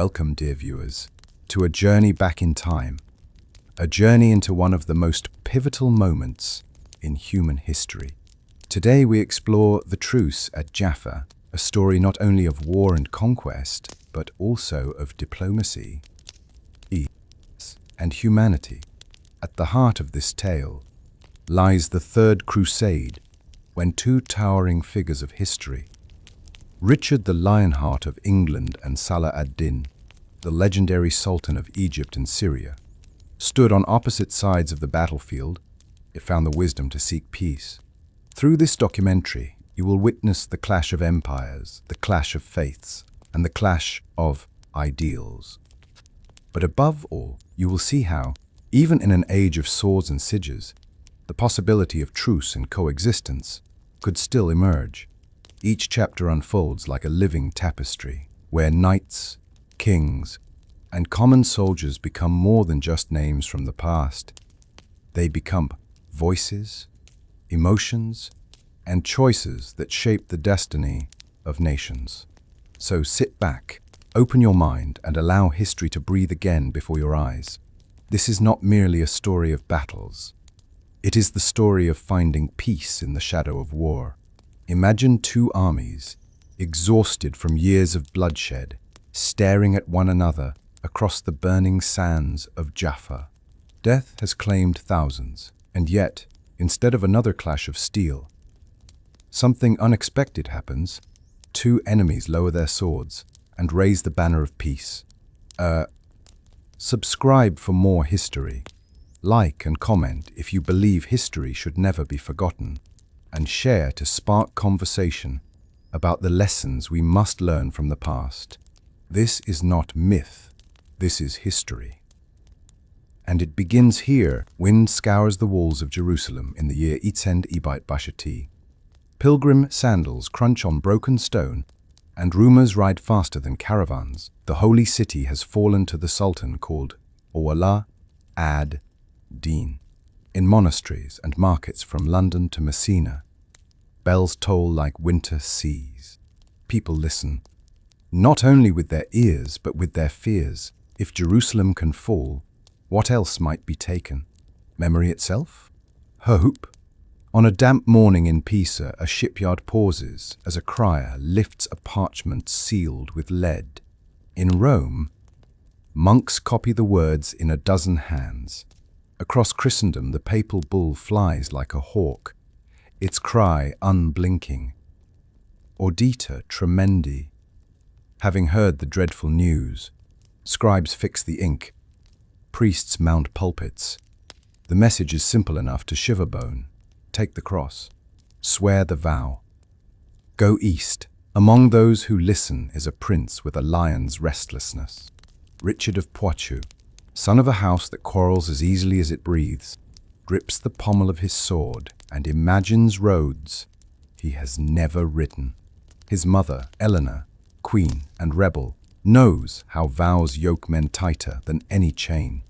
Welcome, dear viewers, to a journey back in time, a journey into one of the most pivotal moments in human history. Today we explore the Truce at Jaffa, a story not only of war and conquest, but also of diplomacy, peace, and humanity. At the heart of this tale lies the Third Crusade, when two towering figures of history, Richard the Lionheart of England and Saladin, the legendary Sultan of Egypt and Syria, stood on opposite sides of the battlefield. It found the wisdom to seek peace. Through this documentary, you will witness the clash of empires, the clash of faiths, and the clash of ideals. But above all, you will see how, even in an age of swords and sieges, the possibility of truce and coexistence could still emerge. Each chapter unfolds like a living tapestry, where knights, kings, and common soldiers become more than just names from the past. They become voices, emotions, and choices that shape the destiny of nations. So sit back, open your mind, and allow history to breathe again before your eyes. This is not merely a story of battles. It is the story of finding peace in the shadow of war. Imagine two armies, exhausted from years of bloodshed, staring at one another across the burning sands of Jaffa. Death has claimed thousands, and yet, instead of another clash of steel, something unexpected happens. Two enemies lower their swords and raise the banner of peace. Subscribe for more history. Like and comment if you believe history should never be forgotten, and share to spark conversation about the lessons we must learn from the past. This is not myth, this is history. And it begins here. Wind scours the walls of Jerusalem in the year Itzend Ibait Bashati. Pilgrim sandals crunch on broken stone, and rumors ride faster than caravans. The holy city has fallen to the Sultan called Awala ad-Din. In monasteries and markets from London to Messina, bells toll like winter seas. People listen, not only with their ears but with their fears. If Jerusalem can fall, what else might be taken? Memory itself? Hope? On a damp morning in Pisa, a shipyard pauses as a crier lifts a parchment sealed with lead. In Rome, monks copy the words in a dozen hands. Across Christendom, the papal bull flies like a hawk, its cry unblinking. Audita tremendi. Having heard the dreadful news, scribes fix the ink, priests mount pulpits. The message is simple enough to shiver bone. Take the cross. Swear the vow. Go east. Among those who listen is a prince with a lion's restlessness. Richard of Poitou, son of a house that quarrels as easily as it breathes, grips the pommel of his sword and imagines roads he has never ridden. His mother, Eleanor, queen and rebel, knows how vows yoke men tighter than any chain.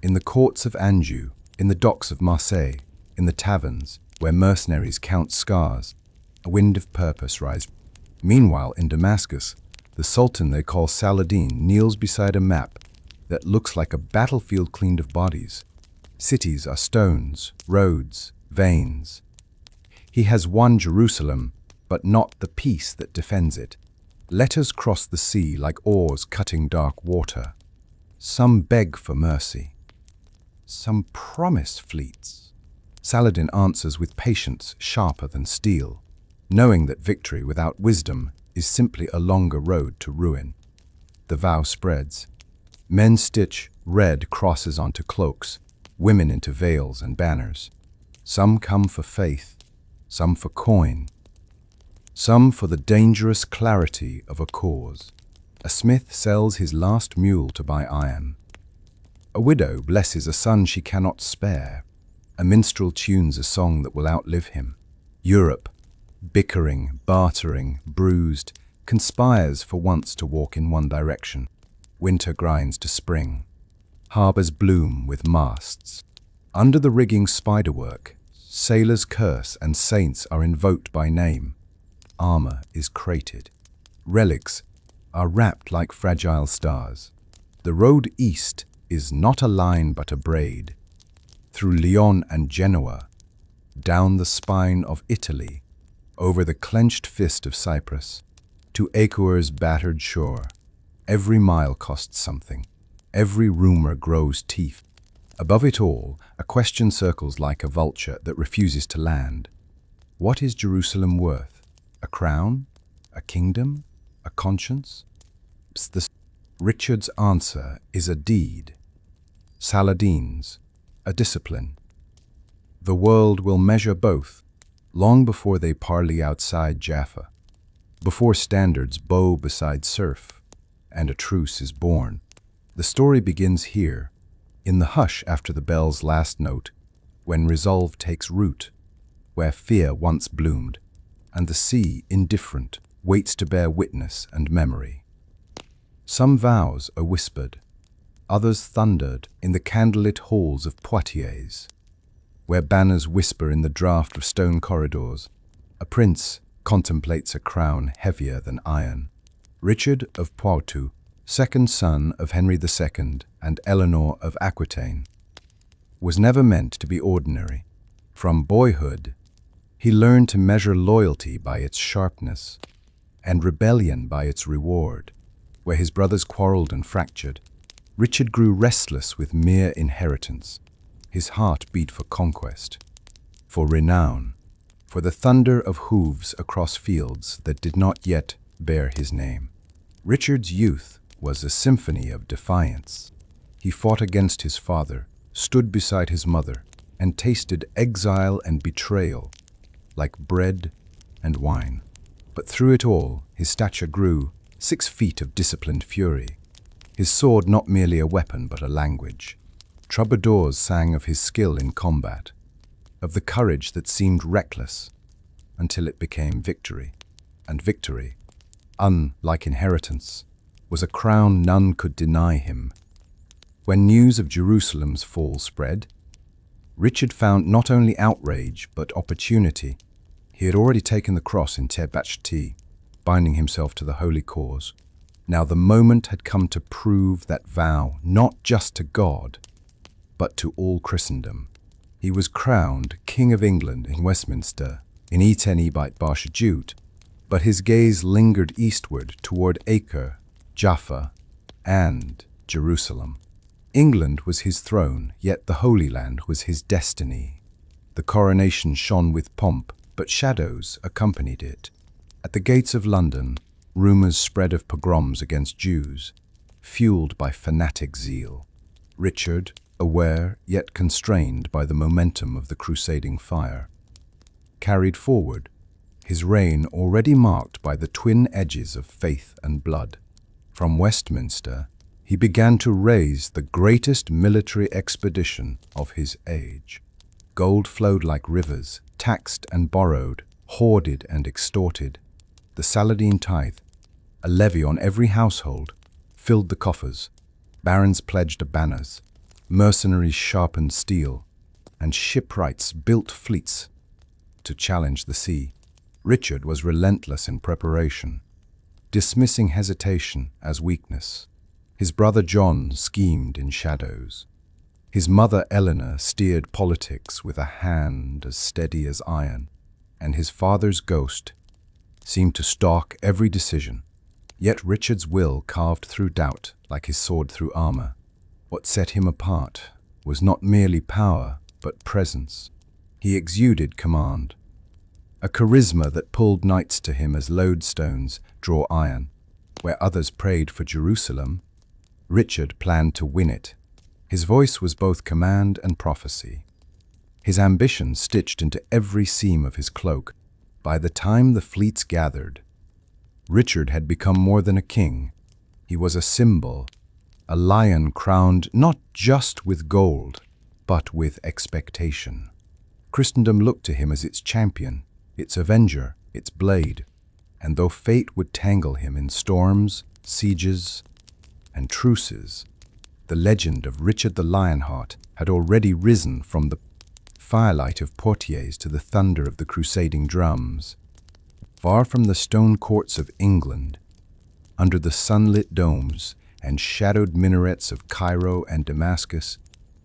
In the courts of Anjou, in the docks of Marseille, in the taverns where mercenaries count scars, a wind of purpose rises. Meanwhile, in Damascus, the Sultan they call Saladin kneels beside a map that looks like a battlefield cleaned of bodies. Cities are stones, roads, veins. He has won Jerusalem, but not the peace that defends it. Letters cross the sea like oars cutting dark water. Some beg for mercy. Some promise fleets. Saladin answers with patience sharper than steel, knowing that victory without wisdom is simply a longer road to ruin. The vow spreads. Men stitch red crosses onto cloaks, women into veils and banners. Some come for faith, some for coin, some for the dangerous clarity of a cause. A smith sells his last mule to buy iron. A widow blesses a son she cannot spare. A minstrel tunes a song that will outlive him. Europe, bickering, bartering, bruised, conspires for once to walk in one direction. Winter grinds to spring. Harbors bloom with masts. Under the rigging spiderwork, sailors curse and saints are invoked by name. Armor is crated. Relics are wrapped like fragile stars. The road east is not a line but a braid, through Lyon and Genoa, down the spine of Italy, over the clenched fist of Cyprus, to Ecuador's battered shore. Every mile costs something. Every rumor grows teeth. Above it all, a question circles like a vulture that refuses to land. What is Jerusalem worth? A crown? A kingdom? A conscience? Richard's answer is a deed. Saladin's, a discipline. The world will measure both, long before they parley outside Jaffa, before standards bow beside surf, and a truce is born. The story begins here, in the hush after the bell's last note, when resolve takes root, where fear once bloomed, and the sea, indifferent, waits to bear witness and memory. Some vows are whispered, others thundered in the candlelit halls of Poitiers, where banners whisper in the draught of stone corridors. A prince contemplates a crown heavier than iron. Richard of Poitou, second son of Henry II and Eleanor of Aquitaine, was never meant to be ordinary. From boyhood, he learned to measure loyalty by its sharpness and rebellion by its reward. Where his brothers quarreled and fractured, Richard grew restless with mere inheritance. His heart beat for conquest, for renown, for the thunder of hooves across fields that did not yet bear his name. Richard's youth was a symphony of defiance. He fought against his father, stood beside his mother, and tasted exile and betrayal like bread and wine. But through it all, his stature grew, 6 feet of disciplined fury. His sword not merely a weapon but a language. Troubadours sang of his skill in combat, of the courage that seemed reckless until it became victory. And victory, unlike inheritance, was a crown none could deny him. When news of Jerusalem's fall spread, Richard found not only outrage but opportunity. He had already taken the cross in Tebachti, binding himself to the holy cause. Now the moment had come to prove that vow not just to God, but to all Christendom. He was crowned King of England in Westminster in Etenibite Barshajut, but his gaze lingered eastward toward Acre, Jaffa, and Jerusalem. England was his throne, yet the Holy Land was his destiny. The coronation shone with pomp, but shadows accompanied it. At the gates of London, rumors spread of pogroms against Jews, fueled by fanatic zeal. Richard, aware yet constrained by the momentum of the crusading fire, carried forward, his reign already marked by the twin edges of faith and blood. From Westminster, he began to raise the greatest military expedition of his age. Gold flowed like rivers, taxed and borrowed, hoarded and extorted. The Saladin tithe, a levy on every household, filled the coffers. Barons pledged banners, mercenaries sharpened steel, and shipwrights built fleets to challenge the sea. Richard was relentless in preparation, dismissing hesitation as weakness. His brother John schemed in shadows. His mother Eleanor steered politics with a hand as steady as iron, and his father's ghost seemed to stalk every decision. Yet Richard's will carved through doubt like his sword through armor. What set him apart was not merely power, but presence. He exuded command, a charisma that pulled knights to him as lodestones draw iron. Where others prayed for Jerusalem, Richard planned to win it. His voice was both command and prophecy, his ambition stitched into every seam of his cloak. By the time the fleets gathered, Richard had become more than a king. He was a symbol, a lion crowned not just with gold, but with expectation. Christendom looked to him as its champion, its avenger, its blade, and though fate would tangle him in storms, sieges, and truces, the legend of Richard the Lionheart had already risen from the firelight of Poitiers to the thunder of the crusading drums. Far from the stone courts of England, under the sunlit domes and shadowed minarets of Cairo and Damascus,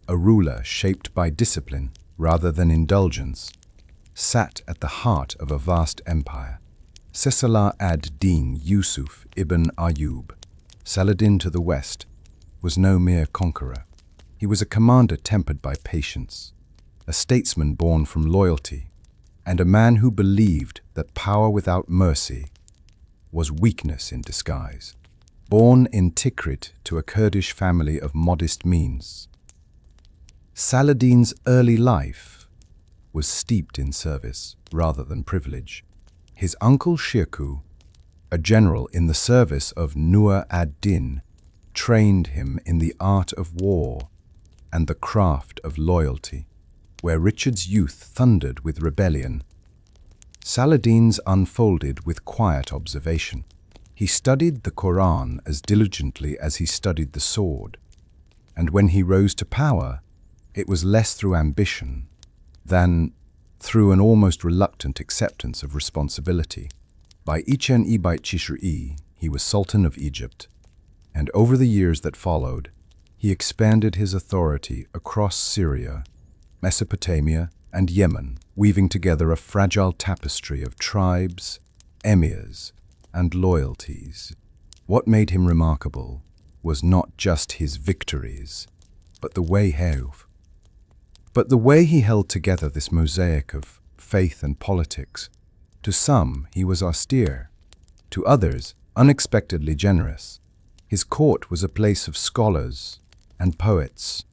a ruler shaped by discipline rather than indulgence, sat at the heart of a vast empire. Salah ad-Din Yusuf ibn Ayyub, Saladin to the west, was no mere conqueror. He was a commander tempered by patience, a statesman born from loyalty, and a man who believed that power without mercy was weakness in disguise. Born in Tikrit to a Kurdish family of modest means, Saladin's early life was steeped in service rather than privilege. His uncle Shirkuh, a general in the service of Nur ad-Din, trained him in the art of war and the craft of loyalty. Where Richard's youth thundered with rebellion, Saladin's unfolded with quiet observation. He studied the Quran as diligently as he studied the sword, and when he rose to power, it was less through ambition than through an almost reluctant acceptance of responsibility. By Ichen Ibait Chishri, he was Sultan of Egypt, and over the years that followed, he expanded his authority across Syria, Mesopotamia, and Yemen, weaving together a fragile tapestry of tribes, emirs, and loyalties. What made him remarkable was not just his victories, but the way he held together this mosaic of faith and politics. To some, he was austere; to others, unexpectedly generous. His court was a place of scholars and poets,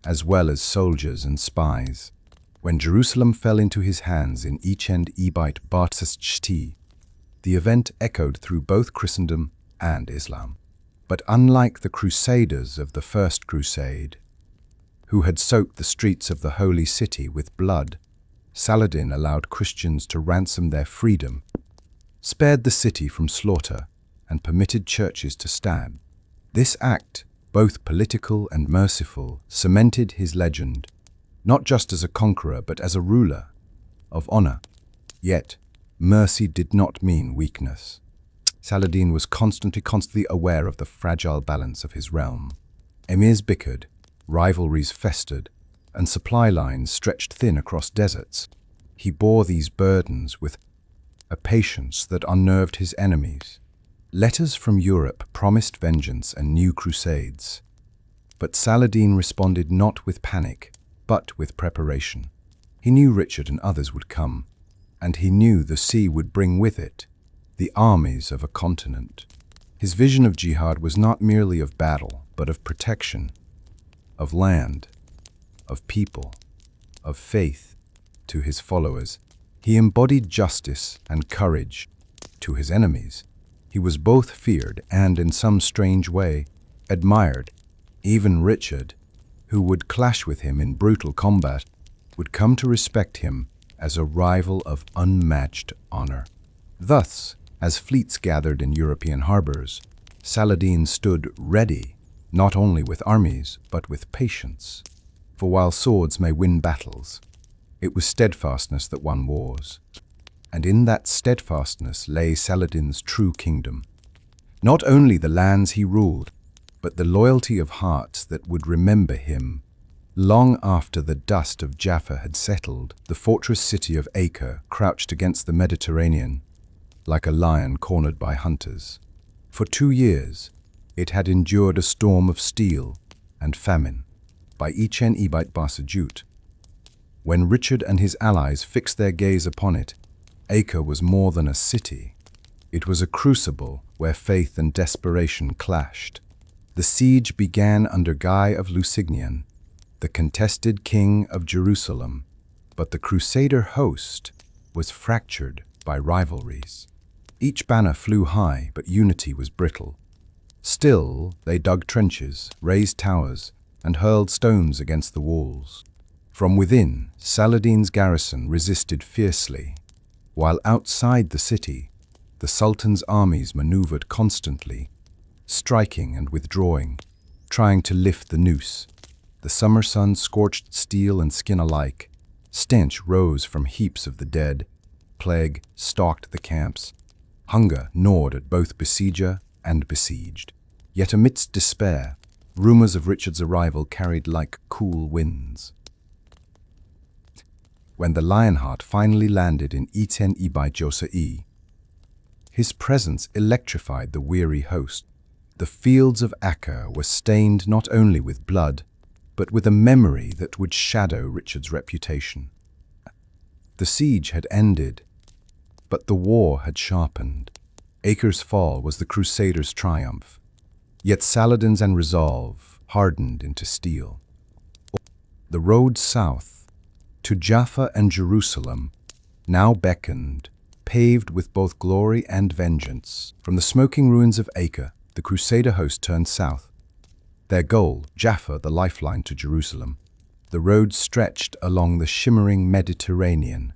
as well as soldiers and spies. When Jerusalem fell into his hands in Ichen Ibait Bartshti, the event echoed through both Christendom and Islam. But unlike the Crusaders of the First Crusade, who had soaked the streets of the Holy City with blood, Saladin allowed Christians to ransom their freedom, spared the city from slaughter, and permitted churches to stand. This act, both political and merciful, cemented his legend, not just as a conqueror but as a ruler of honor. Yet, mercy did not mean weakness. Saladin was constantly aware of the fragile balance of his realm. Emirs bickered, rivalries festered, and supply lines stretched thin across deserts. He bore these burdens with a patience that unnerved his enemies. Letters from Europe promised vengeance and new crusades. But Saladin responded not with panic, but with preparation. He knew Richard and others would come, and he knew the sea would bring with it the armies of a continent. His vision of jihad was not merely of battle, but of protection, of land, of people, of faith. To his followers, he embodied justice and courage. To his enemies, he was both feared and, in some strange way, admired. Even Richard, who would clash with him in brutal combat, would come to respect him as a rival of unmatched honor. Thus, as fleets gathered in European harbors, Saladin stood ready, not only with armies, but with patience. For while swords may win battles, it was steadfastness that won wars. And in that steadfastness lay Saladin's true kingdom. Not only the lands he ruled, but the loyalty of hearts that would remember him. Long after the dust of Jaffa had settled, the fortress city of Acre crouched against the Mediterranean, like a lion cornered by hunters. For 2 years, it had endured a storm of steel and famine. By Ichen Ibait Barsajut, when Richard and his allies fixed their gaze upon it, Acre was more than a city. It was a crucible where faith and desperation clashed. The siege began under Guy of Lusignan, the contested king of Jerusalem, but the Crusader host was fractured by rivalries. Each banner flew high, but unity was brittle. Still, they dug trenches, raised towers, and hurled stones against the walls. From within, Saladin's garrison resisted fiercely, while outside the city, the Sultan's armies maneuvered constantly, striking and withdrawing, trying to lift the noose. The summer sun scorched steel and skin alike. Stench rose from heaps of the dead. Plague stalked the camps. Hunger gnawed at both besieger and besieged. Yet amidst despair, rumors of Richard's arrival carried like cool winds. When the Lionheart finally landed in Iten Ibai Josai, his presence electrified the weary host. The fields of Acre were stained not only with blood, but with a memory that would shadow Richard's reputation. The siege had ended, but the war had sharpened. Acre's fall was the Crusaders' triumph, yet Saladin's resolve hardened into steel. The road south, to Jaffa and Jerusalem, now beckoned, paved with both glory and vengeance. From the smoking ruins of Acre, the Crusader host turned south. Their goal, Jaffa, the lifeline to Jerusalem. The road stretched along the shimmering Mediterranean,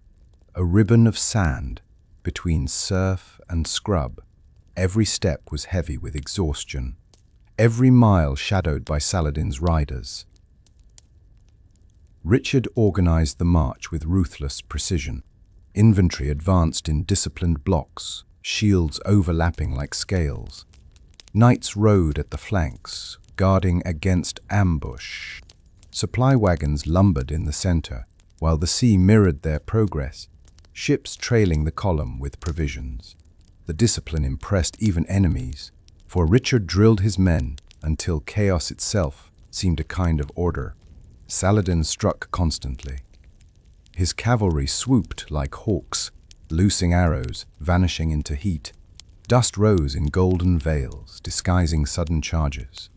a ribbon of sand between surf and scrub. Every step was heavy with exhaustion, every mile shadowed by Saladin's riders. Richard organized the march with ruthless precision. Infantry advanced in disciplined blocks, shields overlapping like scales. Knights rode at the flanks, guarding against ambush. Supply wagons lumbered in the center, while the sea mirrored their progress, ships trailing the column with provisions. The discipline impressed even enemies, for Richard drilled his men until chaos itself seemed a kind of order. Saladin struck constantly. His cavalry swooped like hawks, loosing arrows, vanishing into heat. Dust rose in golden veils, disguising sudden charges.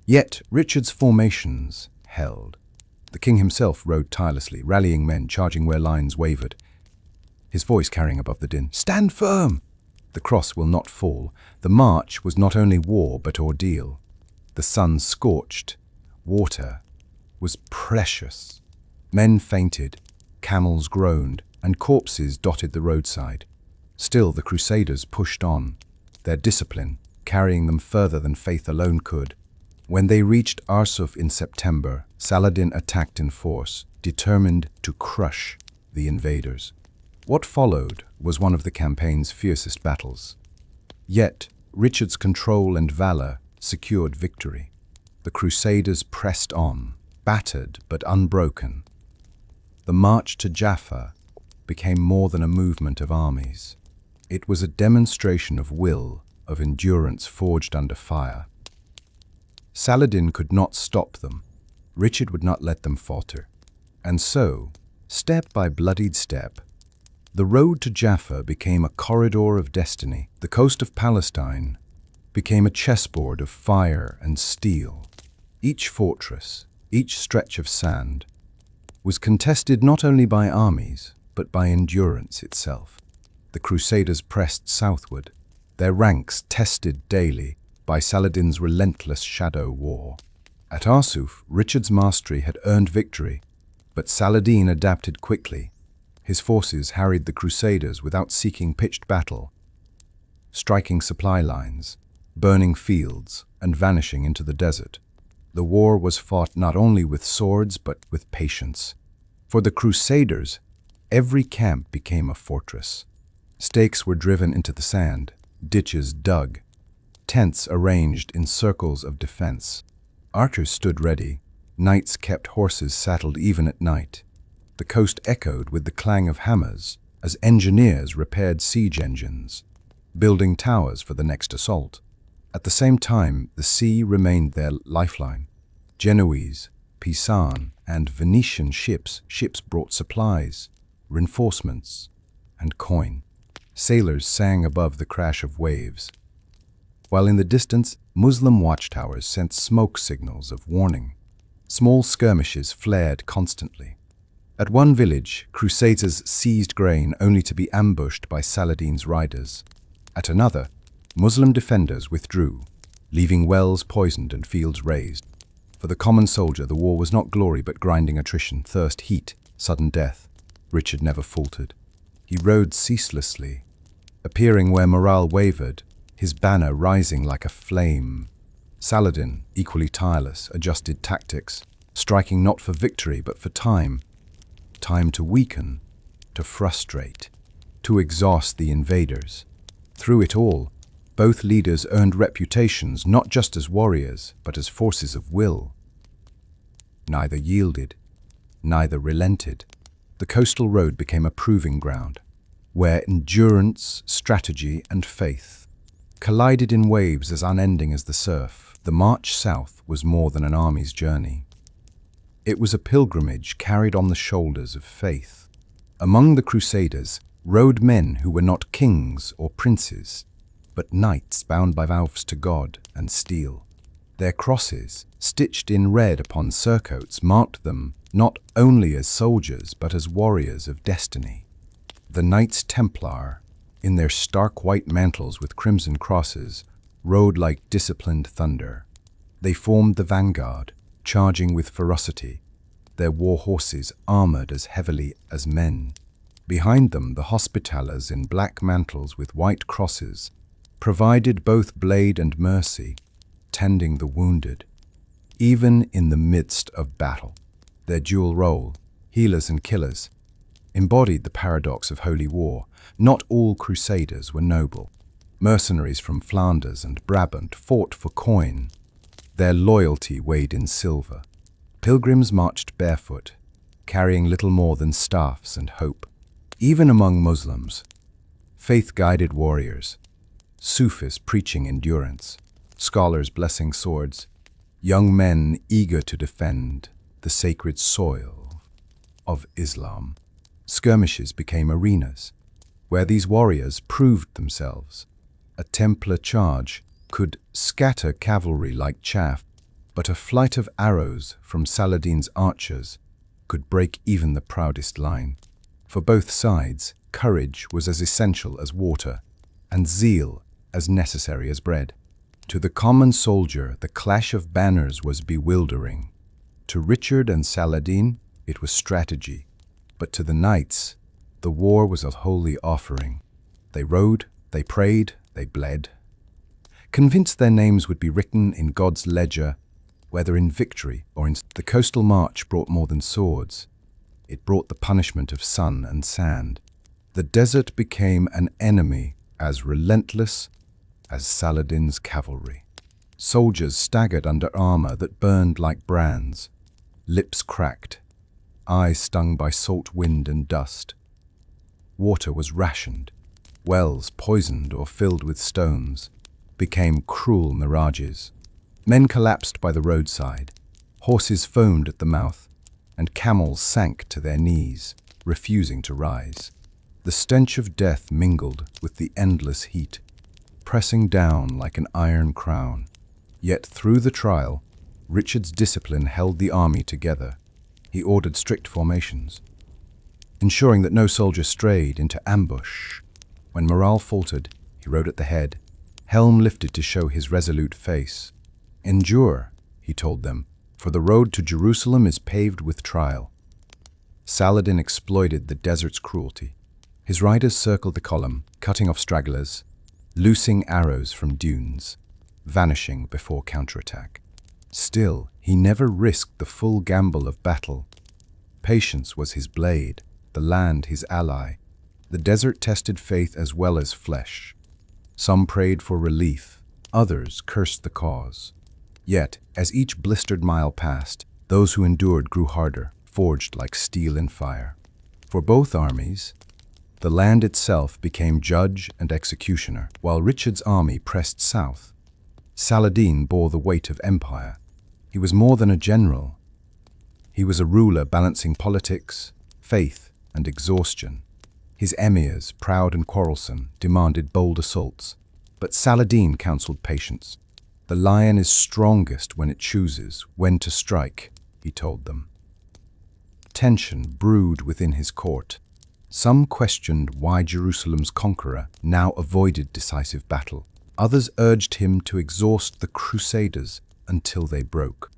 Yet Richard's formations held. The king himself rode tirelessly, rallying men, charging where lines wavered, his voice carrying above the din. "Stand firm! The cross will not fall." The march was not only war but ordeal. The sun scorched. Water was precious. Men fainted, camels groaned, and corpses dotted the roadside. Still the Crusaders pushed on, their discipline carrying them further than faith alone could. When they reached Arsuf in September, Saladin attacked in force, determined to crush the invaders. What followed was one of the campaign's fiercest battles. Yet Richard's control and valor secured victory. The Crusaders pressed on, battered but unbroken. The march to Jaffa became more than a movement of armies. It was a demonstration of will, of endurance forged under fire. Saladin could not stop them. Richard would not let them falter. And so, step by bloodied step, the road to Jaffa became a corridor of destiny. The coast of Palestine became a chessboard of fire and steel. Each fortress, each stretch of sand, was contested not only by armies, but by endurance itself. The Crusaders pressed southward, their ranks tested daily by Saladin's relentless shadow war. At Arsuf, Richard's mastery had earned victory, but Saladin adapted quickly. His forces harried the Crusaders without seeking pitched battle, striking supply lines, burning fields, and vanishing into the desert. The war was fought not only with swords but with patience. For the Crusaders, every camp became a fortress. Stakes were driven into the sand, ditches dug, tents arranged in circles of defense. Archers stood ready, knights kept horses saddled even at night. The coast echoed with the clang of hammers as engineers repaired siege engines, building towers for the next assault. At the same time, the sea remained their lifeline. Genoese, Pisan, and Venetian ships brought supplies, reinforcements, and coin. Sailors sang above the crash of waves, while in the distance, Muslim watchtowers sent smoke signals of warning. Small skirmishes flared constantly. At one village, Crusaders seized grain only to be ambushed by Saladin's riders. At another, Muslim defenders withdrew, leaving wells poisoned and fields razed. For the common soldier, the war was not glory but grinding attrition, thirst, heat, sudden death. Richard never faltered. He rode ceaselessly, appearing where morale wavered, his banner rising like a flame. Saladin, equally tireless, adjusted tactics, striking not for victory but for time. Time to weaken, to frustrate, to exhaust the invaders. Through it all, Both leaders earned reputations not just as warriors, but as forces of will. Neither yielded, neither relented. The coastal road became a proving ground, where endurance, strategy, and faith collided in waves as unending as the surf. The march south was more than an army's journey. It was a pilgrimage carried on the shoulders of faith. Among the Crusaders rode men who were not kings or princes, but knights bound by vows to God and steel. Their crosses, stitched in red upon surcoats, marked them not only as soldiers but as warriors of destiny. The Knights Templar, in their stark white mantles with crimson crosses, rode like disciplined thunder. They formed the vanguard, charging with ferocity, their war horses armored as heavily as men. Behind them, the Hospitallers in black mantles with white crosses provided both blade and mercy, tending the wounded. Even in the midst of battle, their dual role, healers and killers, embodied the paradox of holy war. Not all Crusaders were noble. Mercenaries from Flanders and Brabant fought for coin. Their loyalty weighed in silver. Pilgrims marched barefoot, carrying little more than staffs and hope. Even among Muslims, faith-guided warriors, Sufis preaching endurance, scholars blessing swords, young men eager to defend the sacred soil of Islam. Skirmishes became arenas, where these warriors proved themselves. A Templar charge could scatter cavalry like chaff, but a flight of arrows from Saladin's archers could break even the proudest line. For both sides, courage was as essential as water, and zeal as necessary as bread. To the common soldier, the clash of banners was bewildering. To Richard and Saladin, it was strategy. But to the knights, the war was a holy offering. They rode, they prayed, they bled. Convinced their names would be written in God's ledger, whether in victory or in... The coastal march brought more than swords. It brought the punishment of sun and sand. The desert became an enemy as relentless as Saladin's cavalry. Soldiers staggered under armor that burned like brands, lips cracked, eyes stung by salt wind and dust. Water was rationed. Wells, poisoned or filled with stones, became cruel mirages. Men collapsed by the roadside. Horses foamed at the mouth, and camels sank to their knees, refusing to rise. The stench of death mingled with the endless heat, pressing down like an iron crown. Yet through the trial, Richard's discipline held the army together. He ordered strict formations, ensuring that no soldier strayed into ambush. When morale faltered, he rode at the head, helm lifted to show his resolute face. "Endure," he told them, "for the road to Jerusalem is paved with trial." Saladin exploited the desert's cruelty. His riders circled the column, cutting off stragglers, loosing arrows from dunes, vanishing before counterattack. Still, he never risked the full gamble of battle. Patience was his blade, the land his ally. The desert tested faith as well as flesh. Some prayed for relief, others cursed the cause. Yet, as each blistered mile passed, those who endured grew harder, forged like steel in fire. For both armies, the land itself became judge and executioner. While Richard's army pressed south, Saladin bore the weight of empire. He was more than a general. He was a ruler balancing politics, faith, and exhaustion. His emirs, proud and quarrelsome, demanded bold assaults. But Saladin counseled patience. "The lion is strongest when it chooses when to strike," he told them. Tension brewed within his court. Some questioned why Jerusalem's conqueror now avoided decisive battle. Others urged him to exhaust the Crusaders until they broke.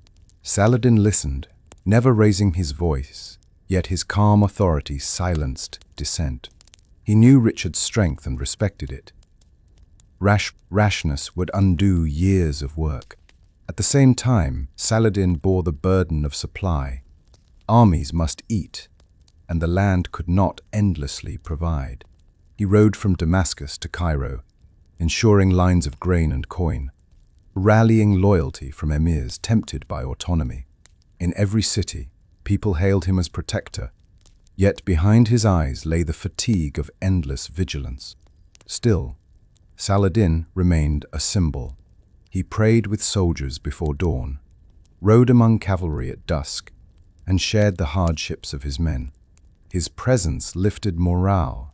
Saladin listened, never raising his voice, yet his calm authority silenced dissent. He knew Richard's strength and respected it. Rashness would undo years of work. At the same time, Saladin bore the burden of supply. Armies must eat, and the land could not endlessly provide. He rode from Damascus to Cairo, ensuring lines of grain and coin, rallying loyalty from emirs tempted by autonomy. In every city, people hailed him as protector, yet behind his eyes lay the fatigue of endless vigilance. Still, Saladin remained a symbol. He prayed with soldiers before dawn, rode among cavalry at dusk, and shared the hardships of his men. His presence lifted morale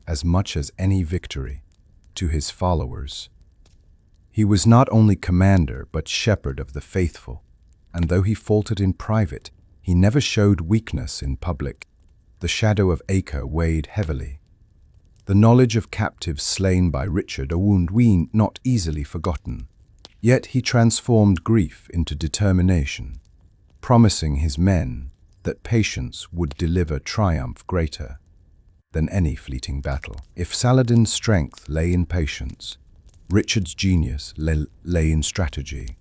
as much as any victory to his followers. He was not only commander but shepherd of the faithful, and though he faltered in private, he never showed weakness in public. The shadow of Acre weighed heavily. The knowledge of captives slain by Richard, a wound not easily forgotten. Yet he transformed grief into determination, promising his men that patience would deliver triumph greater than any fleeting battle. If Saladin's strength lay in patience, Richard's genius lay in strategy.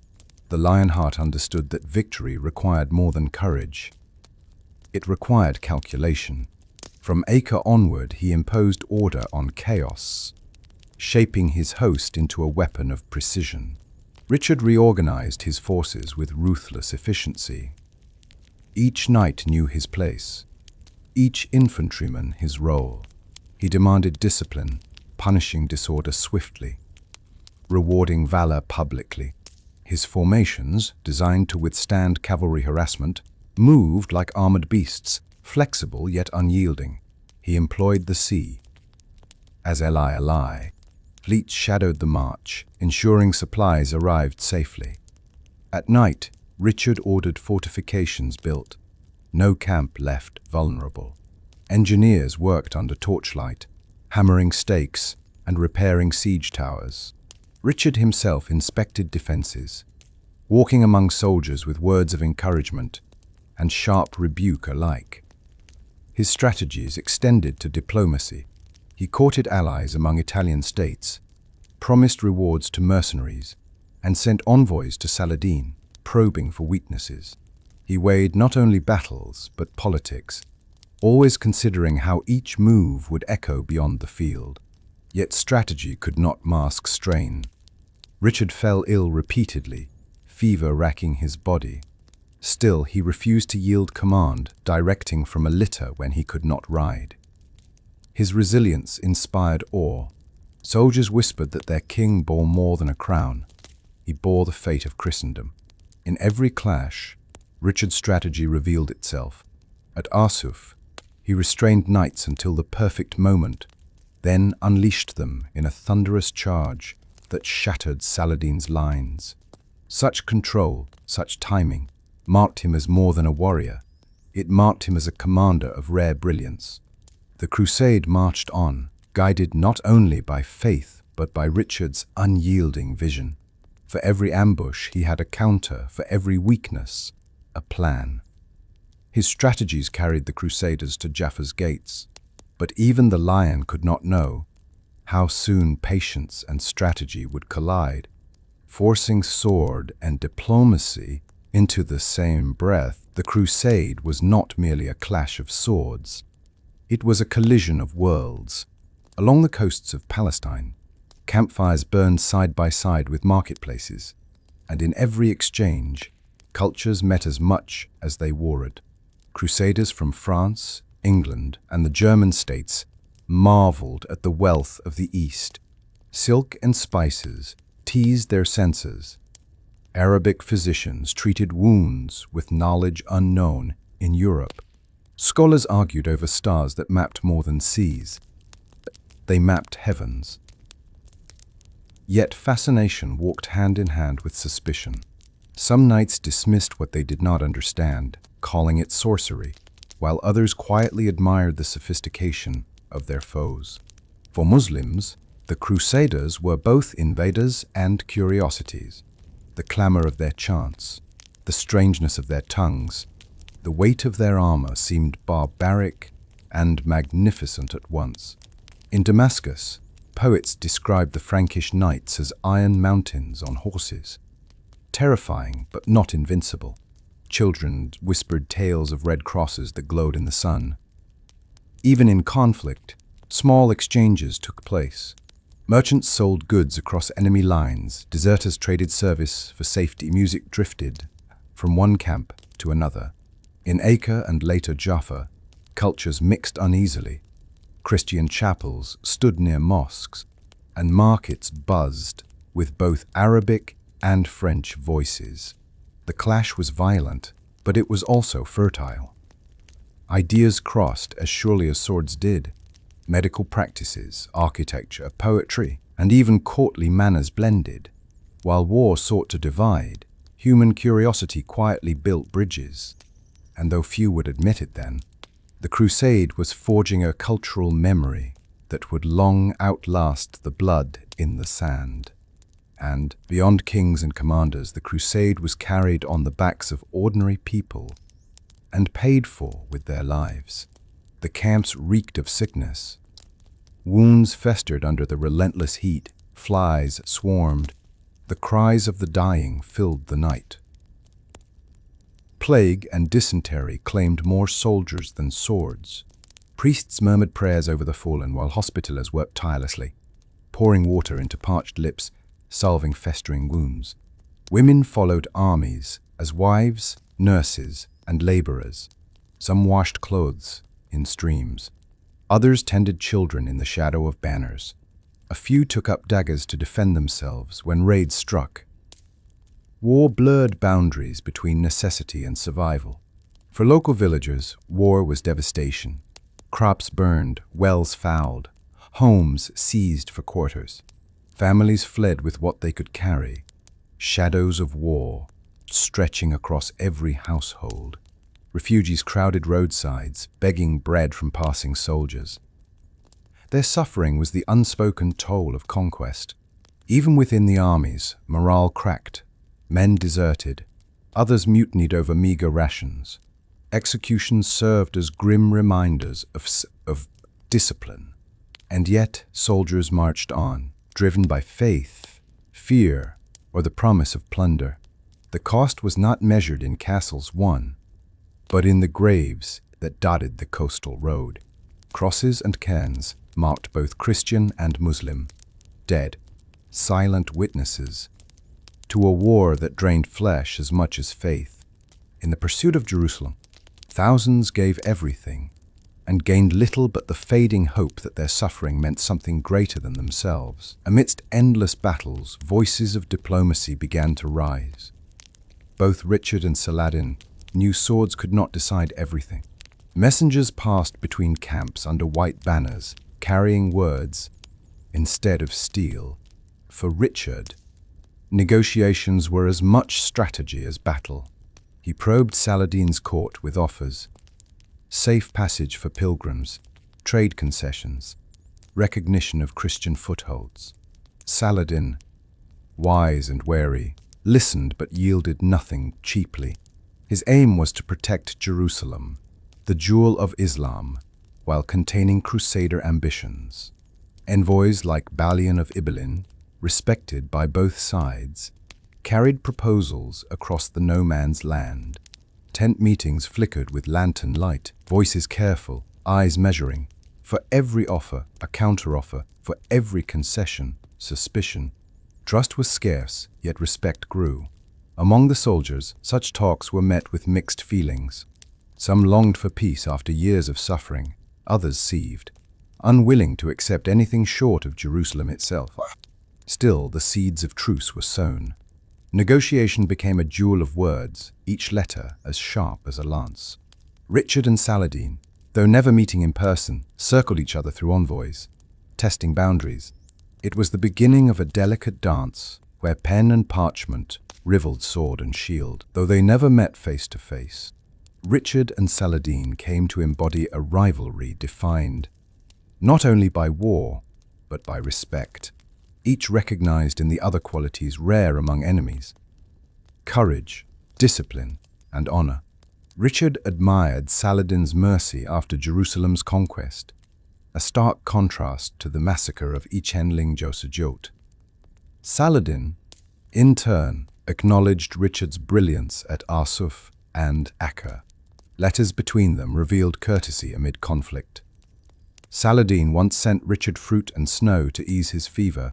The Lionheart understood that victory required more than courage. It required calculation. From Acre onward, he imposed order on chaos, shaping his host into a weapon of precision. Richard reorganized his forces with ruthless efficiency. Each knight knew his place, each infantryman his role. He demanded discipline, punishing disorder swiftly, rewarding valor publicly. His formations, designed to withstand cavalry harassment, moved like armored beasts, flexible yet unyielding. He employed the sea as ally. Fleets shadowed the march, ensuring supplies arrived safely. At night, Richard ordered fortifications built. No camp left vulnerable. Engineers worked under torchlight, hammering stakes and repairing siege towers. Richard himself inspected defenses, walking among soldiers with words of encouragement and sharp rebuke alike. His strategies extended to diplomacy. He courted allies among Italian states, promised rewards to mercenaries, and sent envoys to Saladin, probing for weaknesses. He weighed not only battles, but politics, always considering how each move would echo beyond the field. Yet strategy could not mask strain. Richard fell ill repeatedly, fever racking his body. Still, he refused to yield command, directing from a litter when he could not ride. His resilience inspired awe. Soldiers whispered that their king bore more than a crown. He bore the fate of Christendom. In every clash, Richard's strategy revealed itself. At Arsuf, he restrained knights until the perfect moment, then unleashed them in a thunderous charge that shattered Saladin's lines. Such control, such timing, marked him as more than a warrior. It marked him as a commander of rare brilliance. The crusade marched on, guided not only by faith but by Richard's unyielding vision. For every ambush, he had a counter. For every weakness, a plan. His strategies carried the Crusaders to Jaffa's gates, but even the lion could not know how soon patience and strategy would collide, forcing sword and diplomacy into the same breath. The crusade was not merely a clash of swords. It was a collision of worlds. Along the coasts of Palestine, campfires burned side by side with marketplaces, and in every exchange, cultures met as much as they warred. Crusaders from France, England, and the German states marveled at the wealth of the East. Silk and spices teased their senses. Arabic physicians treated wounds with knowledge unknown in Europe. Scholars argued over stars that mapped more than seas. They mapped heavens. Yet fascination walked hand in hand with suspicion. Some knights dismissed what they did not understand, calling it sorcery, while others quietly admired the sophistication of their foes. For Muslims, the Crusaders were both invaders and curiosities. The clamor of their chants, the strangeness of their tongues, the weight of their armor seemed barbaric and magnificent at once. In Damascus, poets described the Frankish knights as iron mountains on horses, terrifying but not invincible. Children whispered tales of red crosses that glowed in the sun. Even in conflict, small exchanges took place. Merchants sold goods across enemy lines, deserters traded service for safety, music drifted from one camp to another. In Acre and later Jaffa, cultures mixed uneasily. Christian chapels stood near mosques, and markets buzzed with both Arabic and French voices. The clash was violent, but it was also fertile. Ideas crossed as surely as swords did. Medical practices, architecture, poetry, and even courtly manners blended. While war sought to divide, human curiosity quietly built bridges. And though few would admit it then, the Crusade was forging a cultural memory that would long outlast the blood in the sand. And, beyond kings and commanders, the Crusade was carried on the backs of ordinary people and paid for with their lives. The camps reeked of sickness. Wounds festered under the relentless heat. Flies swarmed. The cries of the dying filled the night. Plague and dysentery claimed more soldiers than swords. Priests murmured prayers over the fallen while hospitallers worked tirelessly, pouring water into parched lips, salving festering wounds. Women followed armies as wives, nurses, and laborers. Some washed clothes in streams. Others tended children in the shadow of banners. A few took up daggers to defend themselves when raids struck. War blurred boundaries between necessity and survival. For local villagers, war was devastation. Crops burned, wells fouled, homes seized for quarters. Families fled with what they could carry. Shadows of war stretching across every household. Refugees crowded roadsides, begging bread from passing soldiers. Their suffering was the unspoken toll of conquest. Even within the armies, morale cracked. Men deserted. Others mutinied over meager rations. Executions served as grim reminders of discipline. And yet, soldiers marched on, driven by faith, fear, or the promise of plunder. The cost was not measured in castles won, but in the graves that dotted the coastal road. Crosses and cairns marked both Christian and Muslim, dead, silent witnesses to a war that drained flesh as much as faith. In the pursuit of Jerusalem, thousands gave everything and gained little but the fading hope that their suffering meant something greater than themselves. Amidst endless battles, voices of diplomacy began to rise. Both Richard and Saladin knew swords could not decide everything. Messengers passed between camps under white banners, carrying words instead of steel. For Richard, negotiations were as much strategy as battle. He probed Saladin's court with offers: safe passage for pilgrims, trade concessions, recognition of Christian footholds. Saladin, wise and wary, listened but yielded nothing cheaply. His aim was to protect Jerusalem, the jewel of Islam, while containing Crusader ambitions. Envoys like Balian of Ibelin, respected by both sides, carried proposals across the no-man's land. Tent meetings flickered with lantern light, voices careful, eyes measuring. For every offer, a counteroffer. For every concession, suspicion. Trust was scarce, yet respect grew. Among the soldiers, such talks were met with mixed feelings. Some longed for peace after years of suffering, others seethed, unwilling to accept anything short of Jerusalem itself. Still, the seeds of truce were sown. Negotiation became a duel of words, each letter as sharp as a lance. Richard and Saladin, though never meeting in person, circled each other through envoys, testing boundaries. It was the beginning of a delicate dance where pen and parchment rivaled sword and shield, though they never met face to face. Richard and Saladin came to embody a rivalry defined not only by war, but by respect. Each recognized in the other qualities rare among enemies: courage, discipline, and honor. Richard admired Saladin's mercy after Jerusalem's conquest, a stark contrast to the massacre of Ichenling Josejot. Saladin, in turn, acknowledged Richard's brilliance at Arsuf and Acre. Letters between them revealed courtesy amid conflict. Saladin once sent Richard fruit and snow to ease his fever.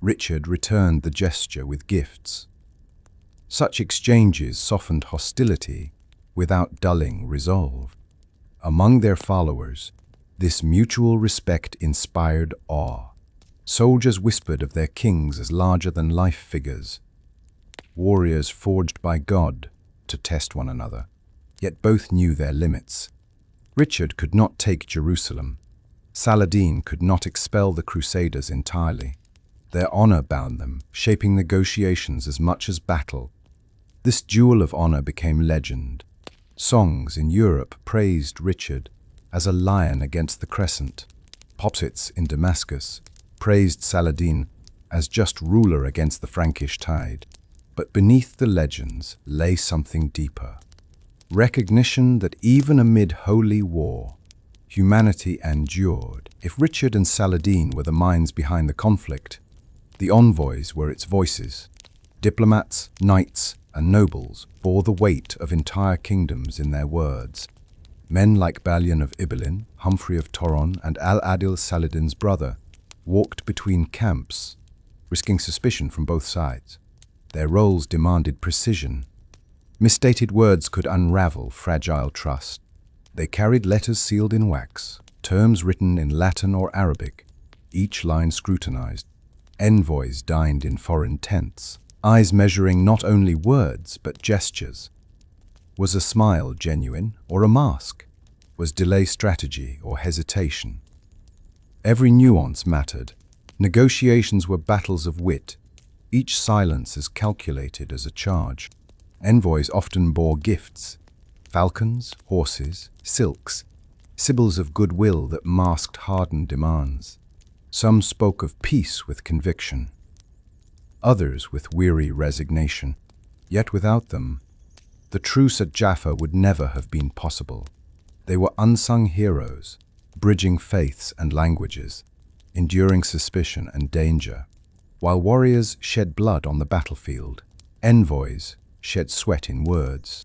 Richard returned the gesture with gifts. Such exchanges softened hostility without dulling resolve. Among their followers, this mutual respect inspired awe. Soldiers whispered of their kings as larger-than-life figures, warriors forged by God to test one another. Yet both knew their limits. Richard could not take Jerusalem. Saladin could not expel the Crusaders entirely. Their honor bound them, shaping negotiations as much as battle. This duel of honor became legend. Songs in Europe praised Richard as a lion against the crescent. Poets in Damascus praised Saladin as just ruler against the Frankish tide. But beneath the legends lay something deeper. Recognition that even amid holy war, humanity endured. If Richard and Saladin were the minds behind the conflict, the envoys were its voices. Diplomats, knights, and nobles bore the weight of entire kingdoms in their words. Men like Balian of Ibelin, Humphrey of Toron, and Al-Adil, Saladin's brother, walked between camps, risking suspicion from both sides. Their roles demanded precision. Misstated words could unravel fragile trust. They carried letters sealed in wax, terms written in Latin or Arabic, each line scrutinized. Envoys dined in foreign tents, eyes measuring not only words but gestures. Was a smile genuine or a mask? Was delay strategy or hesitation? Every nuance mattered. Negotiations were battles of wit, each silence as calculated as a charge. Envoys often bore gifts: falcons, horses, silks, symbols of goodwill that masked hardened demands. Some spoke of peace with conviction, others with weary resignation. Yet without them, the truce at Jaffa would never have been possible. They were unsung heroes, bridging faiths and languages, enduring suspicion and danger. While warriors shed blood on the battlefield, envoys shed sweat in words.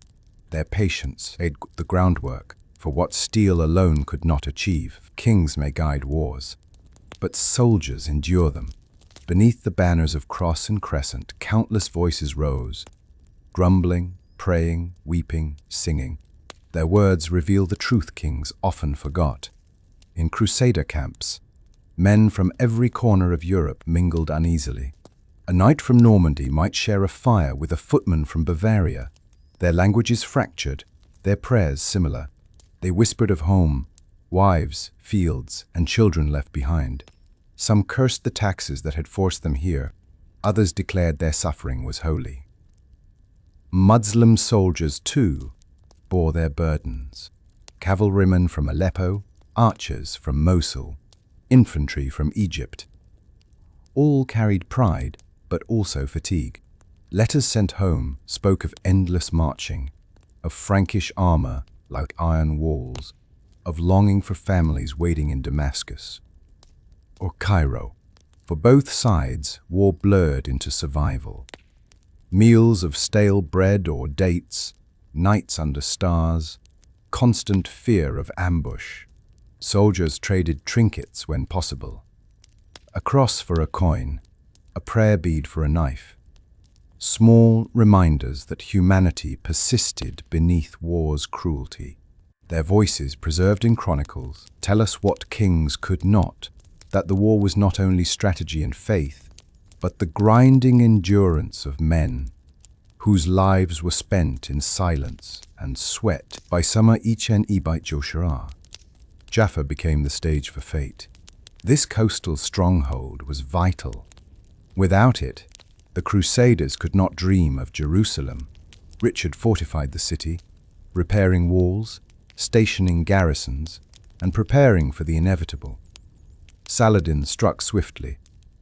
Their patience laid the groundwork for what steel alone could not achieve. Kings may guide wars, but soldiers endure them. Beneath the banners of cross and crescent, countless voices rose, grumbling, praying, weeping, singing. Their words reveal the truth kings often forgot. In Crusader camps, men from every corner of Europe mingled uneasily. A knight from Normandy might share a fire with a footman from Bavaria. Their languages fractured, their prayers similar. They whispered of home, wives, fields, and children left behind. Some cursed the taxes that had forced them here. Others declared their suffering was holy. Muslim soldiers, too, bore their burdens. Cavalrymen from Aleppo, archers from Mosul, infantry from Egypt. All carried pride, but also fatigue. Letters sent home spoke of endless marching, of Frankish armor like iron walls, of longing for families waiting in Damascus or Cairo. For both sides, war blurred into survival. Meals of stale bread or dates, nights under stars, constant fear of ambush. Soldiers traded trinkets when possible. A cross for a coin, a prayer bead for a knife. Small reminders that humanity persisted beneath war's cruelty. Their voices, preserved in chronicles, tell us what kings could not, that the war was not only strategy and faith, but the grinding endurance of men whose lives were spent in silence and sweat. By summer Ichen Ibait Joshua, Jaffa became the stage for fate. This coastal stronghold was vital. Without it, the Crusaders could not dream of Jerusalem. Richard fortified the city, repairing walls, stationing garrisons, and preparing for the inevitable. Saladin struck swiftly.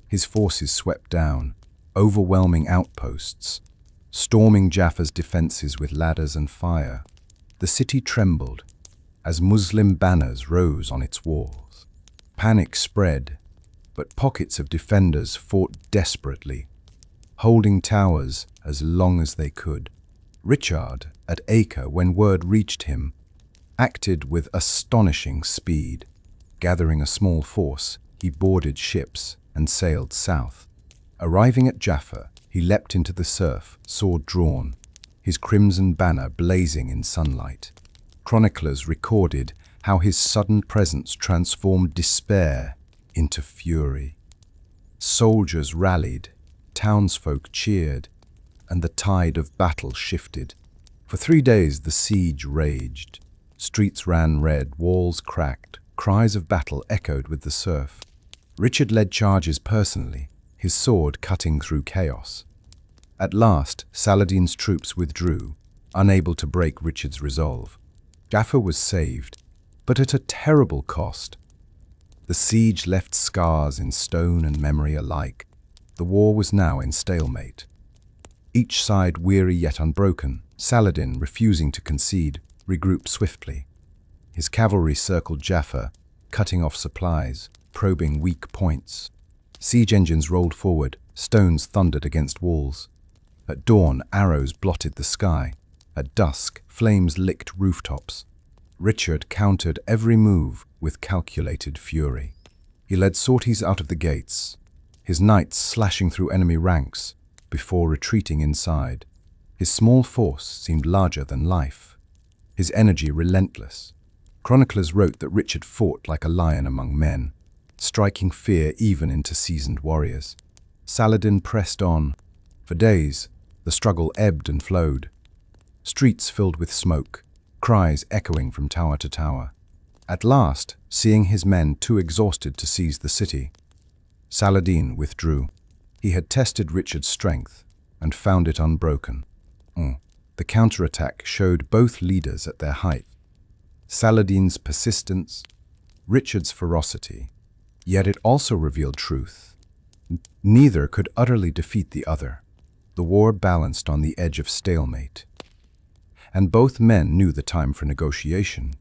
His forces swept down, overwhelming outposts, storming Jaffa's defenses with ladders and fire. The city trembled as Muslim banners rose on its walls. Panic spread, but pockets of defenders fought desperately, holding towers as long as they could. Richard, at Acre, when word reached him, acted with astonishing speed. Gathering a small force, he boarded ships and sailed south. Arriving at Jaffa, he leapt into the surf, sword drawn, his crimson banner blazing in sunlight. Chroniclers recorded how his sudden presence transformed despair into fury. Soldiers rallied, townsfolk cheered, and the tide of battle shifted. For 3 days the siege raged. Streets ran red, walls cracked, cries of battle echoed with the surf. Richard led charges personally, his sword cutting through chaos. At last, Saladin's troops withdrew, unable to break Richard's resolve. Jaffa was saved, but at a terrible cost. The siege left scars in stone and memory alike. The war was now in stalemate. Each side weary yet unbroken, Saladin, refusing to concede, regrouped swiftly. His cavalry circled Jaffa, cutting off supplies, probing weak points. Siege engines rolled forward, stones thundered against walls. At dawn, arrows blotted the sky. At dusk, flames licked rooftops. Richard countered every move with calculated fury. He led sorties out of the gates, his knights slashing through enemy ranks before retreating inside. His small force seemed larger than life, his energy relentless. Chroniclers wrote that Richard fought like a lion among men, striking fear even into seasoned warriors. Saladin pressed on. For days, the struggle ebbed and flowed. Streets filled with smoke, cries echoing from tower to tower. At last, seeing his men too exhausted to seize the city, Saladin withdrew. He had tested Richard's strength and found it unbroken. The counterattack showed both leaders at their height. Saladin's persistence, Richard's ferocity, yet it also revealed truth. Neither could utterly defeat the other. The war balanced on the edge of stalemate. And both men knew the time for negotiation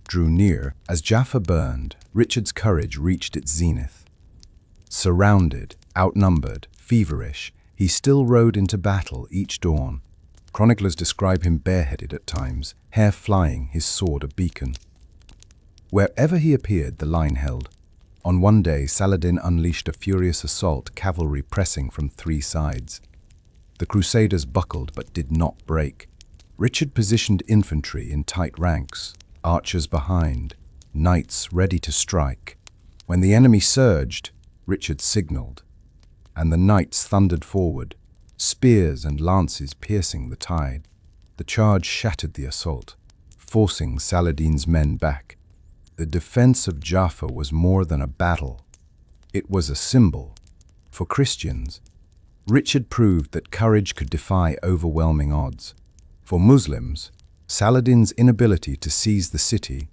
drew near. As Jaffa burned, Richard's courage reached its zenith. Surrounded, outnumbered, feverish, he still rode into battle each dawn. Chroniclers describe him bareheaded at times, hair flying, his sword a beacon. Wherever he appeared, the line held. On one day, Saladin unleashed a furious assault, cavalry pressing from 3 sides. The Crusaders buckled but did not break. Richard positioned infantry in tight ranks, archers behind, knights ready to strike. When the enemy surged, Richard signaled, and the knights thundered forward, spears and lances piercing the tide. The charge shattered the assault, forcing Saladin's men back. The defense of Jaffa was more than a battle. It was a symbol. For Christians, Richard proved that courage could defy overwhelming odds. For Muslims, Saladin's inability to seize the city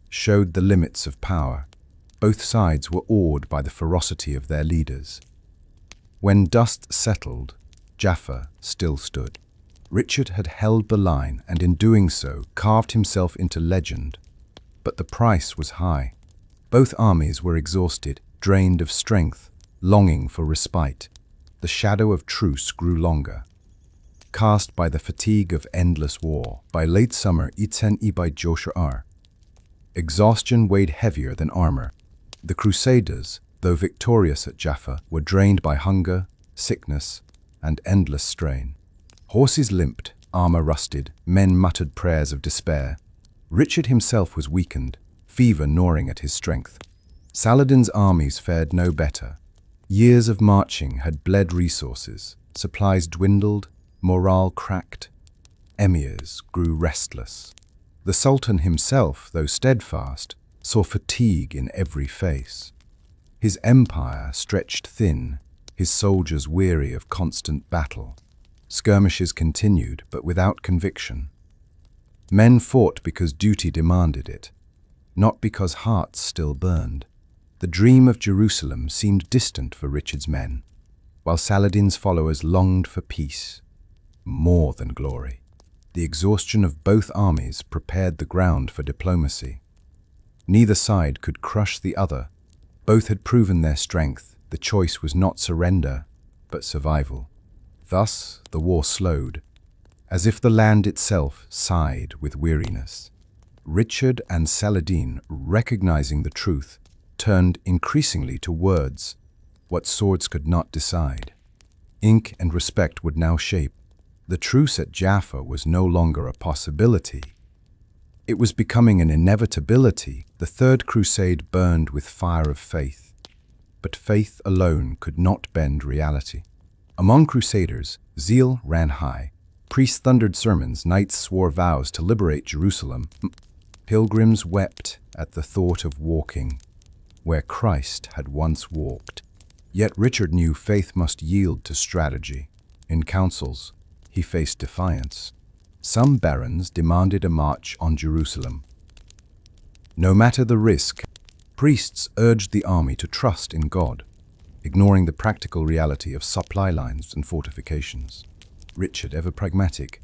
showed the limits of power. Both sides were awed by the ferocity of their leaders. When dust settled, Jaffa still stood. Richard had held the line and in doing so carved himself into legend. But the price was high. Both armies were exhausted, drained of strength, longing for respite. The shadow of truce grew longer, cast by the fatigue of endless war. By late summer, by Joshua, exhaustion weighed heavier than armor. The Crusaders, though victorious at Jaffa, were drained by hunger, sickness, and endless strain. Horses limped, armor rusted, men muttered prayers of despair. Richard himself was weakened, fever gnawing at his strength. Saladin's armies fared no better. Years of marching had bled resources, supplies dwindled, morale cracked. Emirs grew restless. The Sultan himself, though steadfast, saw fatigue in every face. His empire stretched thin, his soldiers weary of constant battle. Skirmishes continued, but without conviction. Men fought because duty demanded it, not because hearts still burned. The dream of Jerusalem seemed distant for Richard's men, while Saladin's followers longed for peace, more than glory. The exhaustion of both armies prepared the ground for diplomacy. Neither side could crush the other. Both had proven their strength. The choice was not surrender, but survival. Thus, the war slowed, as if the land itself sighed with weariness. Richard and Saladin, recognizing the truth, turned increasingly to words, what swords could not decide. Ink and respect would now shape. The truce at Jaffa was no longer a possibility. It was becoming an inevitability. The Third Crusade burned with fire of faith. But faith alone could not bend reality. Among Crusaders, zeal ran high. Priests thundered sermons, knights swore vows to liberate Jerusalem. Pilgrims wept at the thought of walking where Christ had once walked. Yet Richard knew faith must yield to strategy. In councils, he faced defiance. Some barons demanded a march on Jerusalem. No matter the risk, priests urged the army to trust in God, ignoring the practical reality of supply lines and fortifications. Richard, ever pragmatic,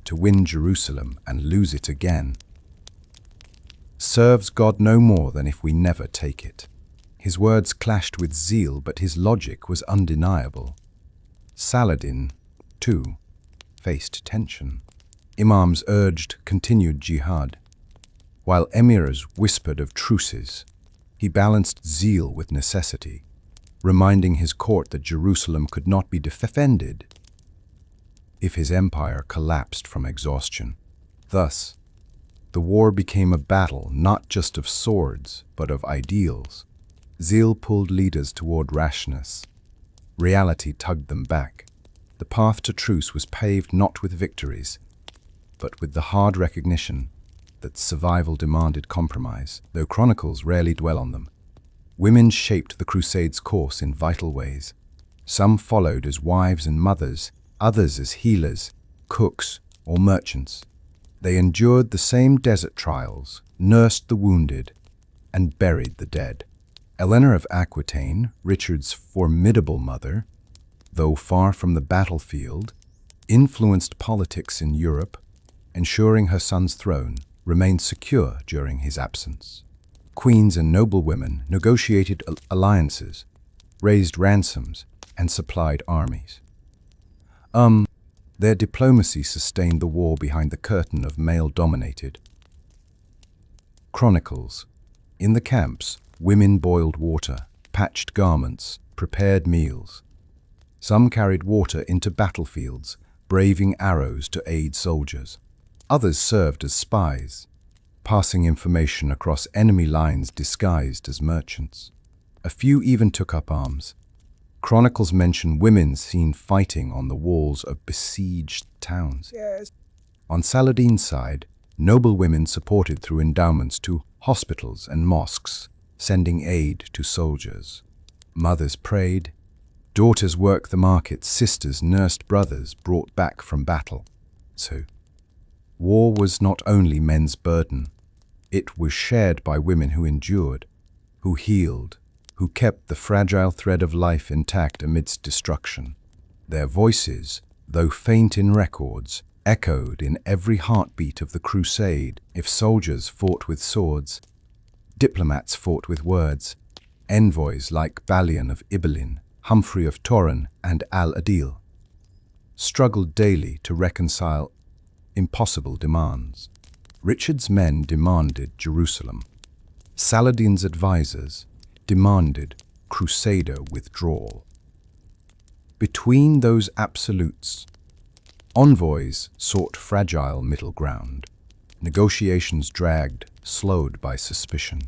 to win Jerusalem and lose it again, serves God no more than if we never take it. His words clashed with zeal, but his logic was undeniable. Saladin, too, faced tension. Imams urged continued jihad, while emirs whispered of truces. He balanced zeal with necessity, reminding his court that Jerusalem could not be defended if his empire collapsed from exhaustion. Thus, the war became a battle not just of swords, but of ideals. Zeal pulled leaders toward rashness. Reality tugged them back. The path to truce was paved not with victories, but with the hard recognition that survival demanded compromise, though chronicles rarely dwell on them. Women shaped the Crusade's course in vital ways. Some followed as wives and mothers, others as healers, cooks, or merchants. They endured the same desert trials, nursed the wounded, and buried the dead. Eleanor of Aquitaine, Richard's formidable mother, though far from the battlefield, influenced politics in Europe, ensuring her son's throne remained secure during his absence. Queens and noblewomen negotiated alliances, raised ransoms, and supplied armies. Their diplomacy sustained the war behind the curtain of male-dominated. Chronicles. In the camps, women boiled water, patched garments, prepared meals. Some carried water into battlefields, braving arrows to aid soldiers. Others served as spies, passing information across enemy lines disguised as merchants. A few even took up arms. Chronicles mention women seen fighting on the walls of besieged towns. Yes. On Saladin's side, noble women supported through endowments to hospitals and mosques, sending aid to soldiers. Mothers prayed, daughters worked the markets, sisters nursed brothers brought back from battle. So, war was not only men's burden, it was shared by women who endured, who healed, who kept the fragile thread of life intact amidst destruction. Their voices, though faint in records, echoed in every heartbeat of the crusade. If soldiers fought with swords, diplomats fought with words. Envoys like Balian of Ibelin, Humphrey of Toron, and Al-Adil struggled daily to reconcile impossible demands. Richard's men demanded Jerusalem. Saladin's advisors demanded Crusader withdrawal. Between those absolutes, envoys sought fragile middle ground. Negotiations dragged, slowed by suspicion.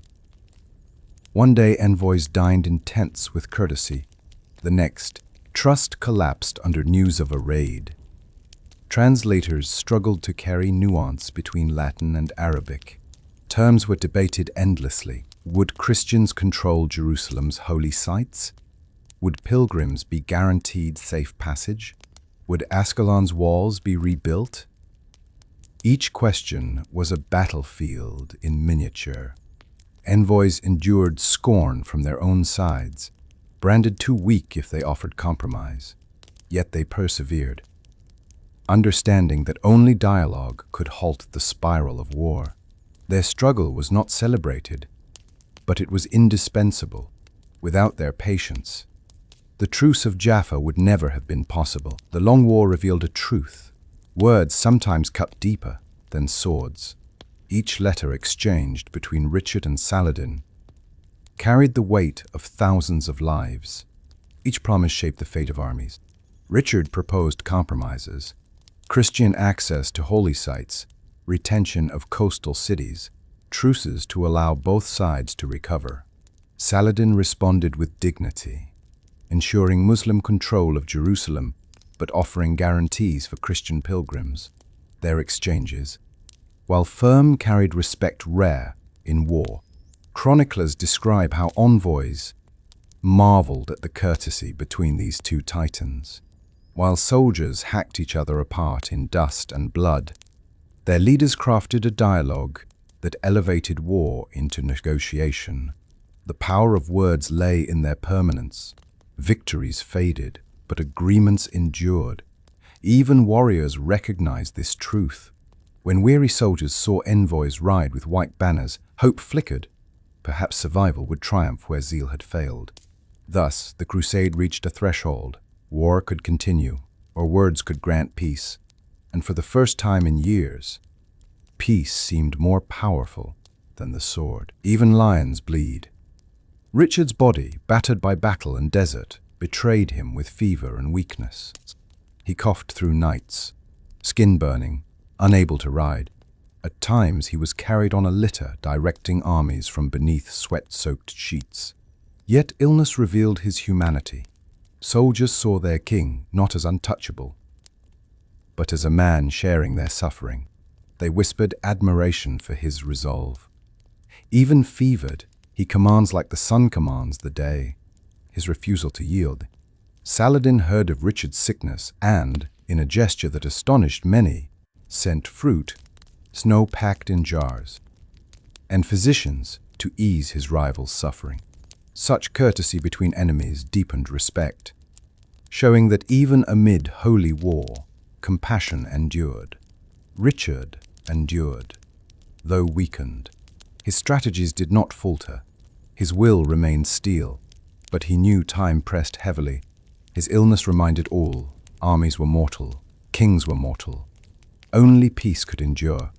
One day envoys dined in tents with courtesy. The next, trust collapsed under news of a raid. Translators struggled to carry nuance between Latin and Arabic. Terms were debated endlessly. Would Christians control Jerusalem's holy sites? Would pilgrims be guaranteed safe passage? Would Ascalon's walls be rebuilt? Each question was a battlefield in miniature. Envoys endured scorn from their own sides, branded too weak if they offered compromise. Yet they persevered, understanding that only dialogue could halt the spiral of war. Their struggle was not celebrated, but it was indispensable. Without their patience, the Truce of Jaffa would never have been possible. The long war revealed a truth. Words sometimes cut deeper than swords. Each letter exchanged between Richard and Saladin carried the weight of thousands of lives. Each promise shaped the fate of armies. Richard proposed compromises: Christian access to holy sites, retention of coastal cities, truces to allow both sides to recover. Saladin responded with dignity, ensuring Muslim control of Jerusalem but offering guarantees for Christian pilgrims. Their exchanges, while firm, carried respect rare in war. Chroniclers describe how envoys marveled at the courtesy between these two titans. While soldiers hacked each other apart in dust and blood, their leaders crafted a dialogue that elevated war into negotiation. The power of words lay in their permanence. Victories faded, but agreements endured. Even warriors recognized this truth. When weary soldiers saw envoys ride with white banners, hope flickered. Perhaps survival would triumph where zeal had failed. Thus, the crusade reached a threshold. War could continue, or words could grant peace. And for the first time in years, peace seemed more powerful than the sword. Even lions bleed. Richard's body, battered by battle and desert, betrayed him with fever and weakness. He coughed through nights, skin burning, unable to ride. At times he was carried on a litter, directing armies from beneath sweat-soaked sheets. Yet illness revealed his humanity. Soldiers saw their king not as untouchable, but as a man sharing their suffering. They whispered admiration for his resolve. Even fevered, he commands like the sun commands the day. His refusal to yield. Saladin heard of Richard's sickness and, in a gesture that astonished many, sent fruit, snow packed in jars, and physicians to ease his rival's suffering. Such courtesy between enemies deepened respect, showing that even amid holy war, compassion endured. Richard endured, though weakened. His strategies did not falter. His will remained steel, but he knew time pressed heavily. His illness reminded all, armies were mortal, kings were mortal. Only peace could endure.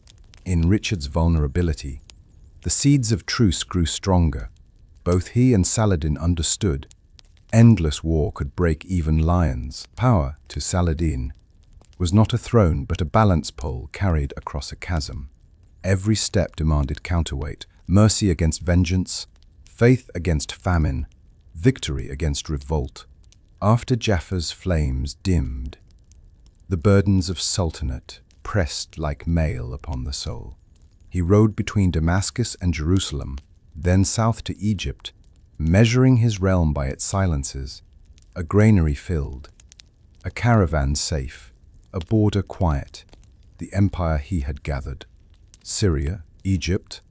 In Richard's vulnerability, the seeds of truce grew stronger. Both he and Saladin understood. Endless war could break even lions. Power, to Saladin, was not a throne but a balance pole carried across a chasm. Every step demanded counterweight, mercy against vengeance, faith against famine, victory against revolt. After Jaffa's flames dimmed, the burdens of sultanate pressed like mail upon the soul. He rode between Damascus and Jerusalem, then south to Egypt, measuring his realm by its silences. A granary filled, a caravan safe, a border quiet, the empire he had gathered. Syria, Egypt,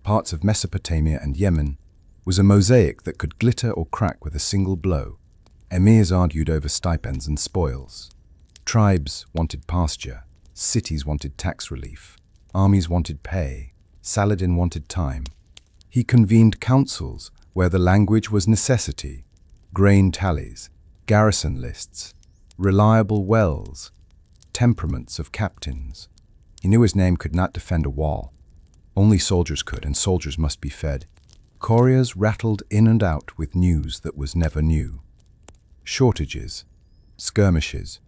parts of Mesopotamia and Yemen, was a mosaic that could glitter or crack with a single blow. Emirs argued over stipends and spoils. Tribes wanted pasture, cities wanted tax relief, armies wanted pay, Saladin wanted time. He convened councils where the language was necessity, grain tallies, garrison lists, reliable wells, temperaments of captains. He knew his name could not defend a wall. Only soldiers could, and soldiers must be fed. Couriers rattled in and out with news that was never new. Shortages, skirmishes,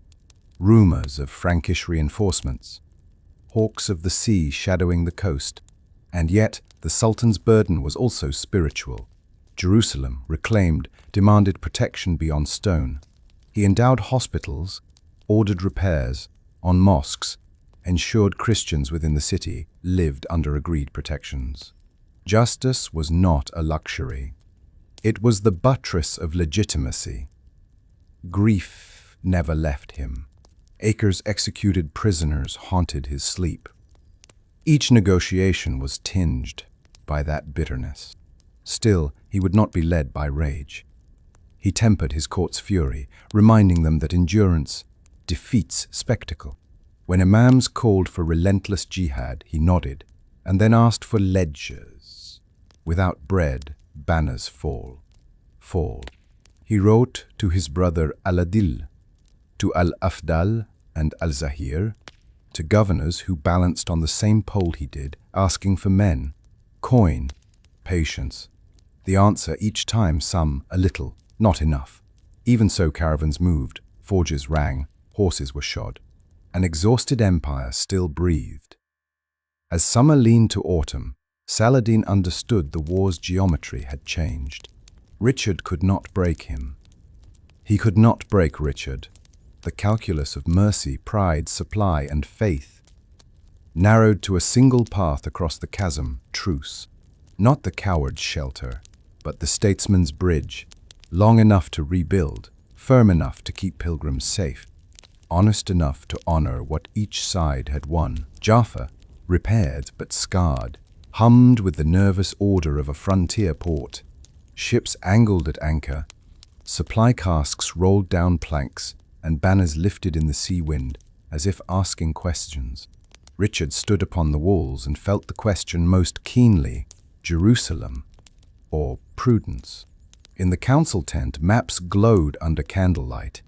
rumors of Frankish reinforcements, hawks of the sea shadowing the coast. And yet, the Sultan's burden was also spiritual. Jerusalem, reclaimed, demanded protection beyond stone. He endowed hospitals, ordered repairs on mosques, ensured Christians within the city lived under agreed protections. Justice was not a luxury. It was the buttress of legitimacy. Grief never left him. Acres executed prisoners haunted his sleep. Each negotiation was tinged by that bitterness. Still, he would not be led by rage. He tempered his court's fury, reminding them that endurance defeats spectacle. When imams called for relentless jihad, he nodded, and then asked for ledgers. Without bread, banners fall. He wrote to his brother Al-Adil, to Al-Afdal and Al-Zahir, to to governors who balanced on the same pole he did, asking for men, coin, patience. The answer each time some, a little, not enough. Even so caravans moved, forges rang, horses were shod. An exhausted empire still breathed. As summer leaned to autumn, Saladin understood the war's geometry had changed. Richard could not break him. He could not break Richard. The calculus of mercy, pride, supply, and faith narrowed to a single path across the chasm, truce. Not the coward's shelter, but the statesman's bridge, long enough to rebuild, firm enough to keep pilgrims safe, honest enough to honor what each side had won. Jaffa, repaired but scarred, hummed with the nervous order of a frontier port. Ships angled at anchor, supply casks rolled down planks, and banners lifted in the sea wind, as if asking questions. Richard stood upon the walls and felt the question most keenly: Jerusalem or prudence? In the council tent, maps glowed under candlelight.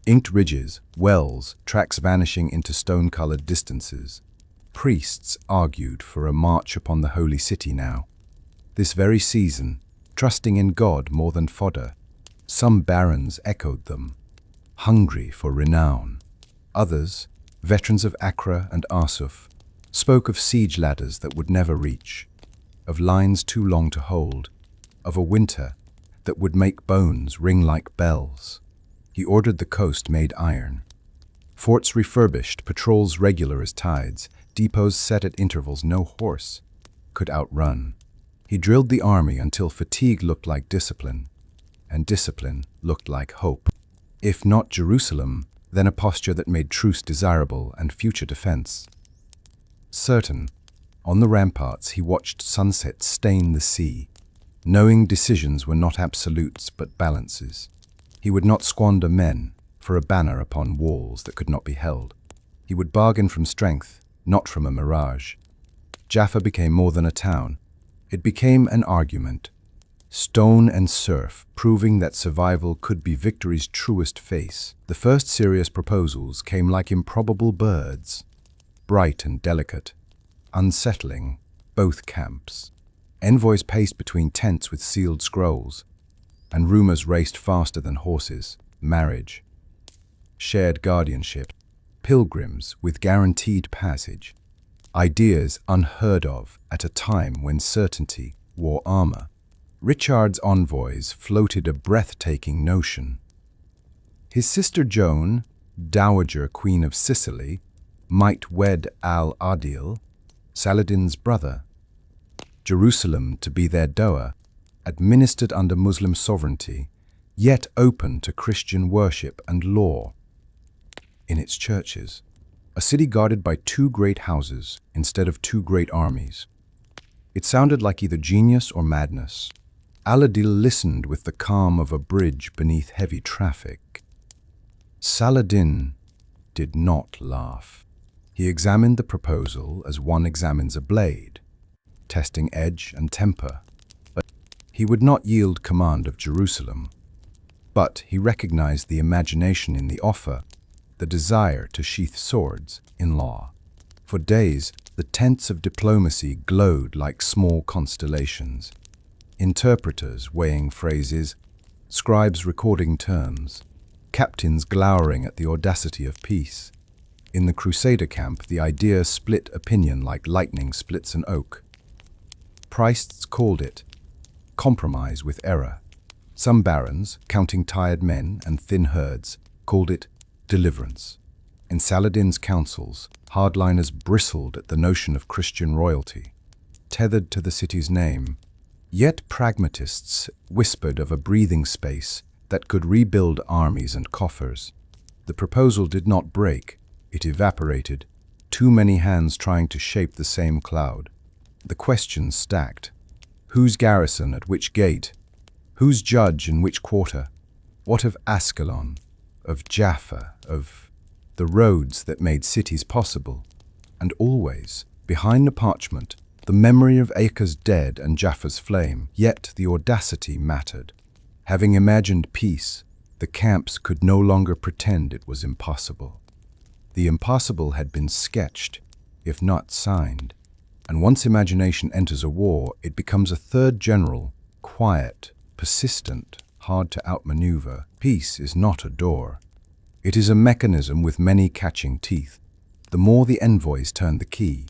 Inked ridges, wells, tracks vanishing into stone-colored distances. Priests argued for a march upon the holy city now. This very season, trusting in God more than fodder. Some barons echoed them, hungry for renown. Others, veterans of Acre and Arsuf, spoke of siege ladders that would never reach, of lines too long to hold, of a winter that would make bones ring like bells. He ordered the coast made iron. Forts refurbished, patrols regular as tides, depots set at intervals no horse could outrun. He drilled the army until fatigue looked like discipline, and discipline looked like hope. If not Jerusalem, then a posture that made truce desirable and future defense certain. On the ramparts he watched sunset stain the sea, knowing decisions were not absolutes but balances. He would not squander men for a banner upon walls that could not be held. He would bargain from strength, not from a mirage. Jaffa became more than a town. It became an argument. Stone and surf, proving that survival could be victory's truest face. The first serious proposals came like improbable birds, bright and delicate, unsettling both camps. Envoys paced between tents with sealed scrolls, and rumors raced faster than horses. Marriage, shared guardianship, pilgrims with guaranteed passage. Ideas unheard of at a time when certainty wore armor. Richard's envoys floated a breathtaking notion. His sister Joan, Dowager Queen of Sicily, might wed al-Adil, Saladin's brother. Jerusalem to be their dower, administered under Muslim sovereignty, yet open to Christian worship and law. In its churches, a city guarded by two great houses instead of two great armies. It sounded like either genius or madness. Al-Adil listened with the calm of a bridge beneath heavy traffic. Saladin did not laugh. He examined the proposal as one examines a blade, testing edge and temper. He would not yield command of Jerusalem, but he recognized the imagination in the offer, the desire to sheath swords in law. For days, the tents of diplomacy glowed like small constellations. Interpreters weighing phrases, scribes recording terms, captains glowering at the audacity of peace. In the Crusader camp, the idea split opinion like lightning splits an oak. Priests called it compromise with error. Some barons, counting tired men and thin herds, called it deliverance. In Saladin's councils, hardliners bristled at the notion of Christian royalty, tethered to the city's name. Yet pragmatists whispered of a breathing space that could rebuild armies and coffers. The proposal did not break, it evaporated, too many hands trying to shape the same cloud. The questions stacked. Whose garrison at which gate? Whose judge in which quarter? What of Ascalon, of Jaffa, of the roads that made cities possible? And always, behind the parchment, the memory of Acre's dead and Jaffa's flame. Yet the audacity mattered. Having imagined peace, the camps could no longer pretend it was impossible. The impossible had been sketched, if not signed. And once imagination enters a war, it becomes a third general, quiet, persistent, hard to outmaneuver. Peace is not a door. It is a mechanism with many catching teeth. The more the envoys turned the key,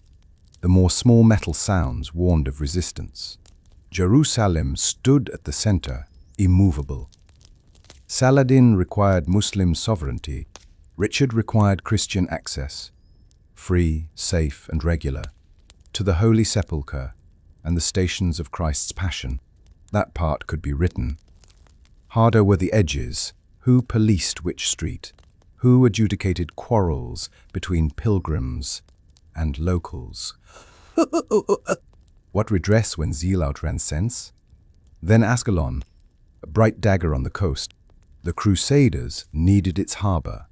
the more small metal sounds warned of resistance. Jerusalem stood at the center, immovable. Saladin required Muslim sovereignty. Richard required Christian access, free, safe, and regular, to the Holy Sepulchre and the stations of Christ's Passion. That part could be written. Harder were the edges. Who policed which street? Who adjudicated quarrels between pilgrims and locals? What redress when zeal outran sense? Then Ascalon, a bright dagger on the coast. The Crusaders needed its harbor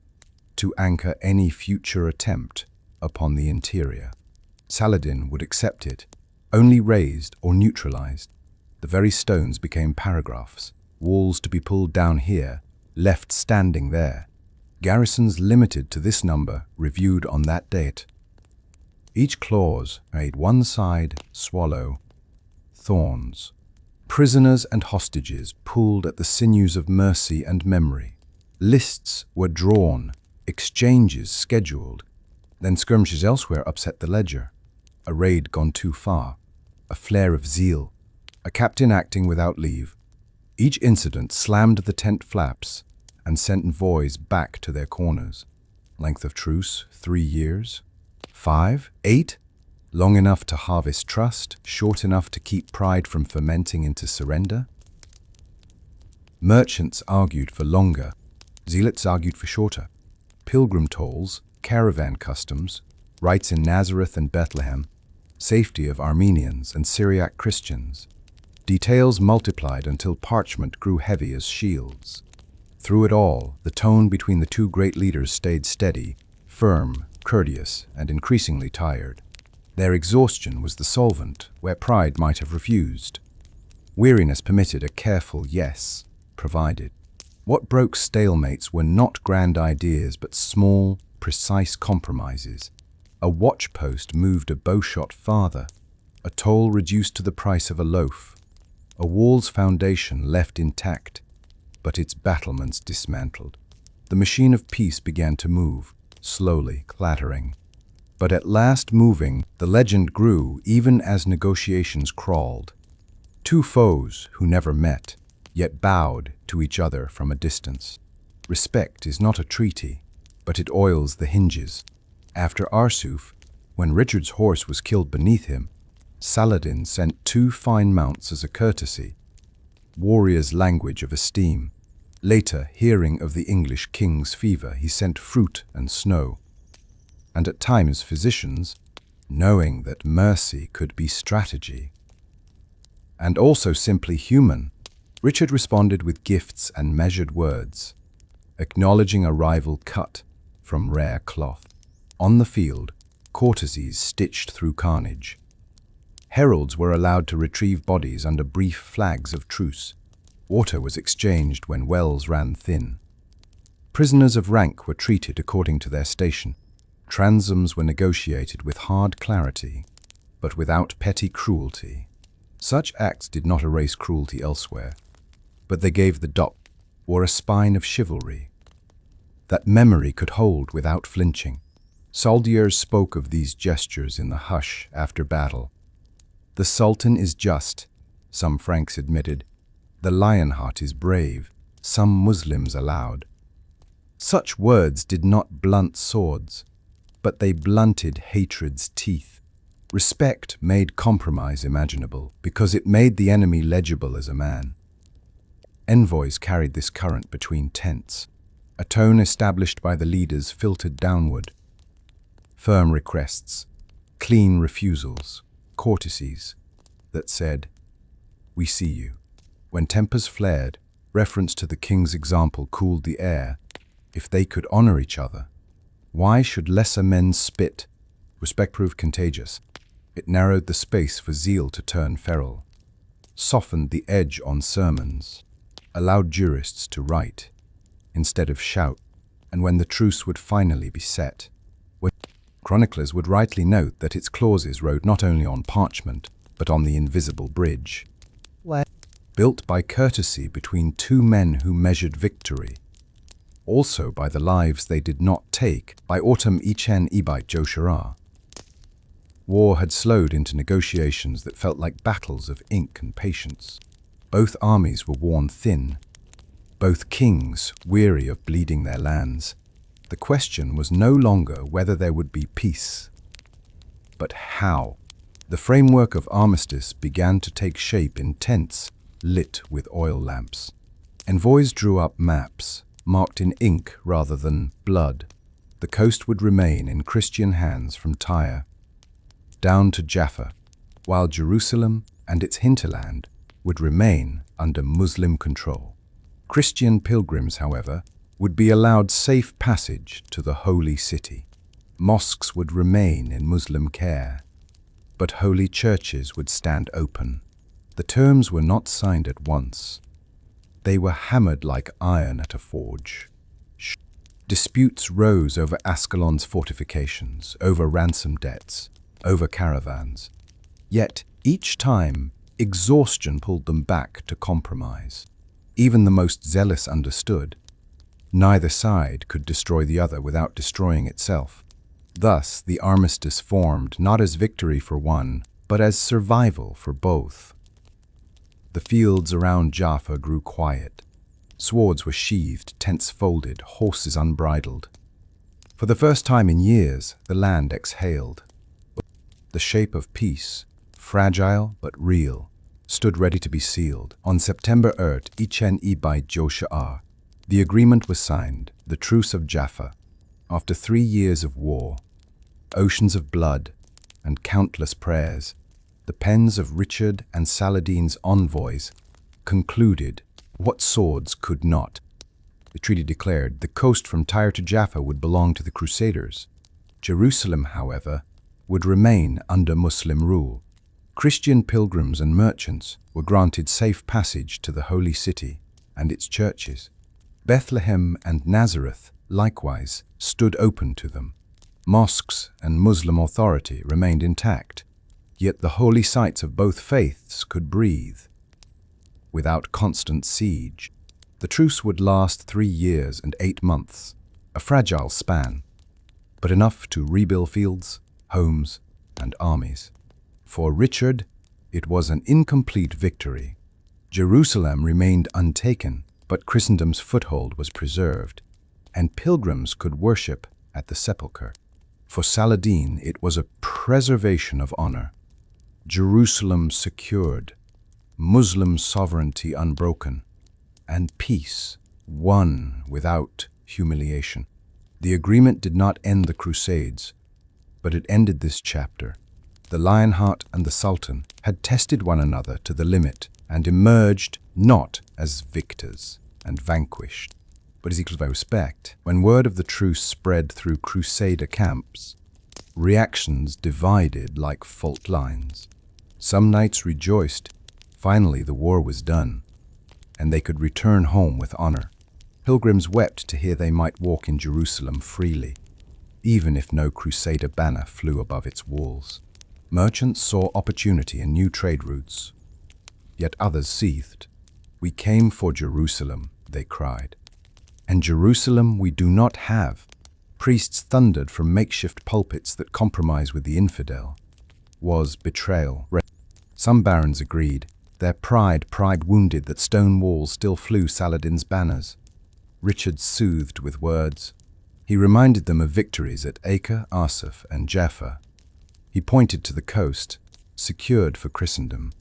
to anchor any future attempt upon the interior. Saladin would accept it, only razed or neutralized. The very stones became paragraphs, walls to be pulled down here, left standing there. Garrisons limited to this number reviewed on that date. Each clause made one side swallow thorns. Prisoners and hostages pulled at the sinews of mercy and memory. Lists were drawn, exchanges scheduled, then skirmishes elsewhere upset the ledger. A raid gone too far, a flare of zeal, a captain acting without leave. Each incident slammed the tent flaps and sent envoys back to their corners. Length of truce, 3 years. 5, 8? Long enough to harvest trust, short enough to keep pride from fermenting into surrender? Merchants argued for longer, zealots argued for shorter. Pilgrim tolls, caravan customs, rites in Nazareth and Bethlehem, safety of Armenians and Syriac Christians. Details multiplied until parchment grew heavy as shields. Through it all, the tone between the two great leaders stayed steady, firm, courteous, and increasingly tired. Their exhaustion was the solvent where pride might have refused. Weariness permitted a careful yes, provided. What broke stalemates were not grand ideas but small, precise compromises. A watchpost moved a bowshot farther, a toll reduced to the price of a loaf, a wall's foundation left intact, but its battlements dismantled. The machine of peace began to move, slowly, clattering. But at last moving, the legend grew even as negotiations crawled. Two foes who never met, yet bowed to each other from a distance. Respect is not a treaty, but it oils the hinges. After Arsuf, when Richard's horse was killed beneath him, Saladin sent 2 fine mounts as a courtesy, warrior's language of esteem. Later, hearing of the English king's fever, he sent fruit and snow. And at times physicians, knowing that mercy could be strategy. And also simply human, Richard responded with gifts and measured words, acknowledging a rival cut from rare cloth. On the field, courtesies stitched through carnage. Heralds were allowed to retrieve bodies under brief flags of truce. Water was exchanged when wells ran thin. Prisoners of rank were treated according to their station. Transoms were negotiated with hard clarity, but without petty cruelty. Such acts did not erase cruelty elsewhere, but they gave the dot or a spine of chivalry that memory could hold without flinching. Soldiers spoke of these gestures in the hush after battle. The Sultan is just, some Franks admitted. The Lionheart is brave, some Muslims allowed. Such words did not blunt swords, but they blunted hatred's teeth. Respect made compromise imaginable because it made the enemy legible as a man. Envoys carried this current between tents. A tone established by the leaders filtered downward. Firm requests, clean refusals, courtesies that said, "We see you." When tempers flared, reference to the king's example cooled the air. If they could honor each other, why should lesser men spit? Respect proved contagious. It narrowed the space for zeal to turn feral, softened the edge on sermons, allowed jurists to write instead of shout, and when the truce would finally be set, where chroniclers would rightly note that its clauses wrote not only on parchment, but on the invisible bridge, built by courtesy between two men who measured victory, also by the lives they did not take, by autumn Ichen Ibite Joshua. War had slowed into negotiations that felt like battles of ink and patience. Both armies were worn thin, both kings weary of bleeding their lands. The question was no longer whether there would be peace, but how. The framework of armistice began to take shape in tents lit with oil lamps. Envoys drew up maps, marked in ink rather than blood. The coast would remain in Christian hands from Tyre down to Jaffa, while Jerusalem and its hinterland would remain under Muslim control. Christian pilgrims, however, would be allowed safe passage to the holy city. Mosques would remain in Muslim care, but holy churches would stand open. The terms were not signed at once. They were hammered like iron at a forge. Disputes rose over Ascalon's fortifications, over ransom debts, over caravans. Yet, each time, exhaustion pulled them back to compromise. Even the most zealous understood, neither side could destroy the other without destroying itself. Thus, the armistice formed not as victory for one, but as survival for both. The fields around Jaffa grew quiet. Swords were sheathed, tents folded, horses unbridled. For the first time in years, the land exhaled. The shape of peace, fragile but real, stood ready to be sealed. On September 3rd, Ichen Ibite Joshua, the agreement was signed, the Truce of Jaffa. After 3 years of war, oceans of blood, and countless prayers, the pens of Richard and Saladin's envoys concluded what swords could not. The treaty declared the coast from Tyre to Jaffa would belong to the Crusaders. Jerusalem, however, would remain under Muslim rule. Christian pilgrims and merchants were granted safe passage to the holy city and its churches. Bethlehem and Nazareth, likewise, stood open to them. Mosques and Muslim authority remained intact, yet the holy sites of both faiths could breathe. Without constant siege, the truce would last 3 years and 8 months, a fragile span, but enough to rebuild fields, homes, and armies. For Richard, it was an incomplete victory. Jerusalem remained untaken, but Christendom's foothold was preserved, and pilgrims could worship at the sepulchre. For Saladin, it was a preservation of honor. Jerusalem secured, Muslim sovereignty unbroken, and peace won without humiliation. The agreement did not end the Crusades, but it ended this chapter. The Lionheart and the Sultan had tested one another to the limit and emerged not as victors and vanquished, but as equals by respect. When word of the truce spread through Crusader camps, reactions divided like fault lines. Some knights rejoiced. Finally, the war was done, and they could return home with honor. Pilgrims wept to hear they might walk in Jerusalem freely, even if no Crusader banner flew above its walls. Merchants saw opportunity in new trade routes, yet others seethed. "We came for Jerusalem," they cried, "and Jerusalem we do not have." Priests thundered from makeshift pulpits that compromise with the infidel was betrayal. Some barons agreed, their pride wounded that stone walls still flew Saladin's banners. Richard soothed with words. He reminded them of victories at Acre, Arsuf, and Jaffa. He pointed to the coast, secured for Christendom.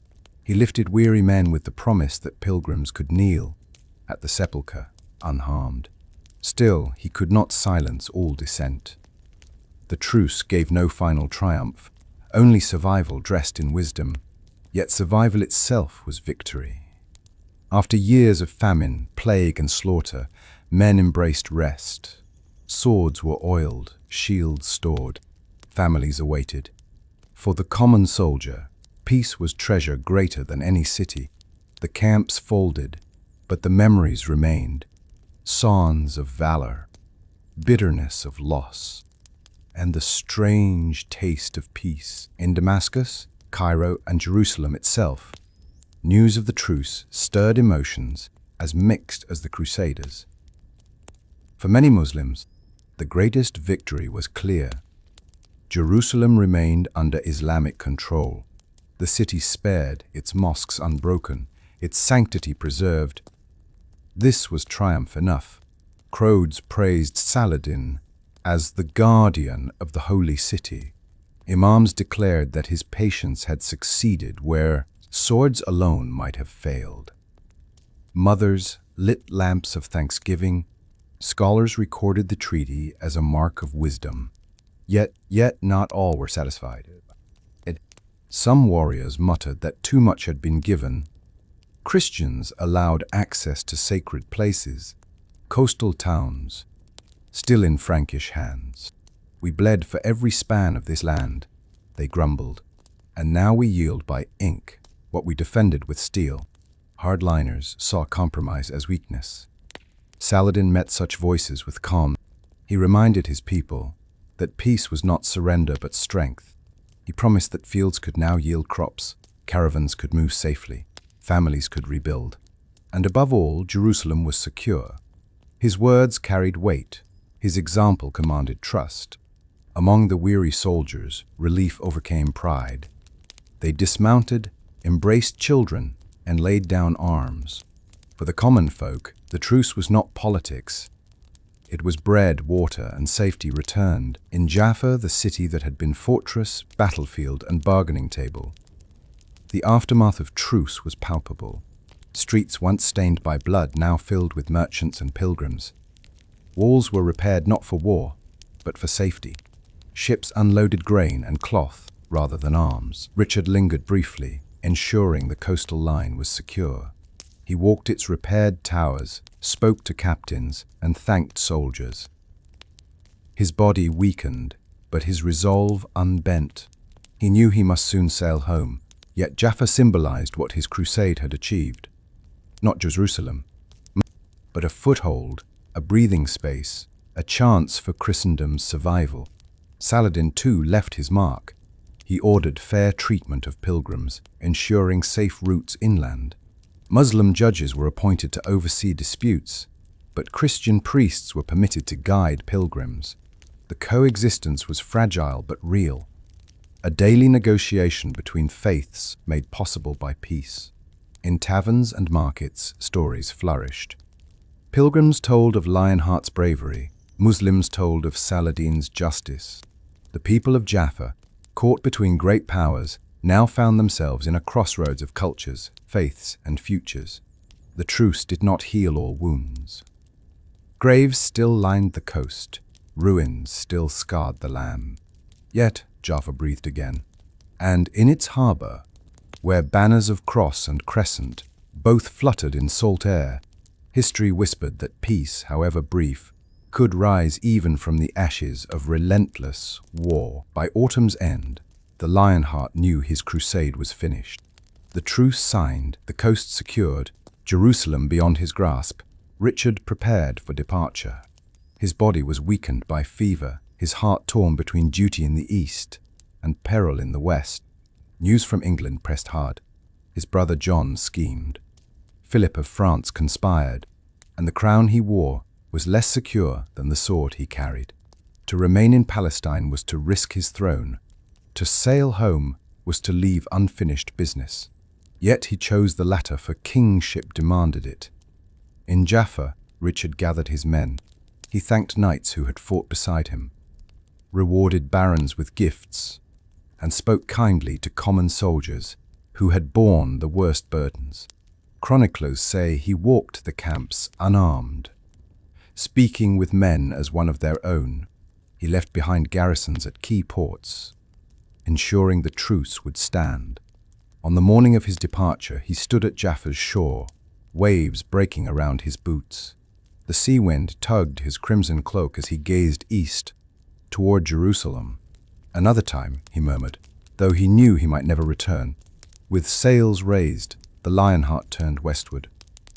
He lifted weary men with the promise that pilgrims could kneel at the sepulchre unharmed. Still, he could not silence all dissent. The truce gave no final triumph, only survival dressed in wisdom. Yet survival itself was victory. After years of famine, plague, and slaughter, men embraced rest. Swords were oiled, shields stored, families awaited. For the common soldier, peace was treasure greater than any city. The camps folded, but the memories remained. Songs of valor, bitterness of loss, and the strange taste of peace. In Damascus, Cairo, and Jerusalem itself, news of the truce stirred emotions as mixed as the Crusaders. For many Muslims, the greatest victory was clear. Jerusalem remained under Islamic control, the city spared, its mosques unbroken, its sanctity preserved. This was triumph enough. Crowds praised Saladin as the guardian of the holy city. Imams declared that his patience had succeeded where swords alone might have failed. Mothers lit lamps of thanksgiving. Scholars recorded the treaty as a mark of wisdom. Yet not all were satisfied. Some warriors muttered that too much had been given. Christians allowed access to sacred places, coastal towns, still in Frankish hands. We bled for every span of this land, they grumbled, and now we yield by ink what we defended with steel. Hardliners saw compromise as weakness. Saladin met such voices with calm. He reminded his people that peace was not surrender but strength. He promised that fields could now yield crops, caravans could move safely, families could rebuild, and above all, Jerusalem was secure. His words carried weight. His example commanded trust. Among the weary soldiers, relief overcame pride. They dismounted, embraced children, and laid down arms. For the common folk, the truce was not politics. It was bread, water, and safety returned. In Jaffa, the city that had been fortress, battlefield, and bargaining table, the aftermath of truce was palpable. Streets once stained by blood now filled with merchants and pilgrims. Walls were repaired not for war, but for safety. Ships unloaded grain and cloth rather than arms. Richard lingered briefly, ensuring the coastal line was secure. He walked its repaired towers, spoke to captains, and thanked soldiers. His body weakened, but his resolve unbent. He knew he must soon sail home, yet Jaffa symbolized what his crusade had achieved. Not Jerusalem, but a foothold, a breathing space, a chance for Christendom's survival. Saladin too left his mark. He ordered fair treatment of pilgrims, ensuring safe routes inland. Muslim judges were appointed to oversee disputes, but Christian priests were permitted to guide pilgrims. The coexistence was fragile but real, a daily negotiation between faiths made possible by peace. In taverns and markets, stories flourished. Pilgrims told of Lionheart's bravery, Muslims told of Saladin's justice. The people of Jaffa, caught between great powers, now found themselves in a crossroads of cultures, faiths, and futures. The truce did not heal all wounds. Graves still lined the coast, ruins still scarred the land. Yet Jaffa breathed again, and in its harbour, where banners of cross and crescent both fluttered in salt air, history whispered that peace, however brief, could rise even from the ashes of relentless war. By autumn's end, the Lionheart knew his crusade was finished. The truce signed, the coast secured, Jerusalem beyond his grasp, Richard prepared for departure. His body was weakened by fever, his heart torn between duty in the east and peril in the west. News from England pressed hard. His brother John schemed. Philip of France conspired, and the crown he wore was less secure than the sword he carried. To remain in Palestine was to risk his throne. To sail home was to leave unfinished business. Yet he chose the latter, for kingship demanded it. In Jaffa, Richard gathered his men. He thanked knights who had fought beside him, rewarded barons with gifts, and spoke kindly to common soldiers who had borne the worst burdens. Chroniclers say he walked the camps unarmed, speaking with men as one of their own. He left behind garrisons at key ports, ensuring the truce would stand. On the morning of his departure, he stood at Jaffa's shore, waves breaking around his boots. The sea wind tugged his crimson cloak as he gazed east, toward Jerusalem. Another time, he murmured, though he knew he might never return. With sails raised, the Lionheart turned westward.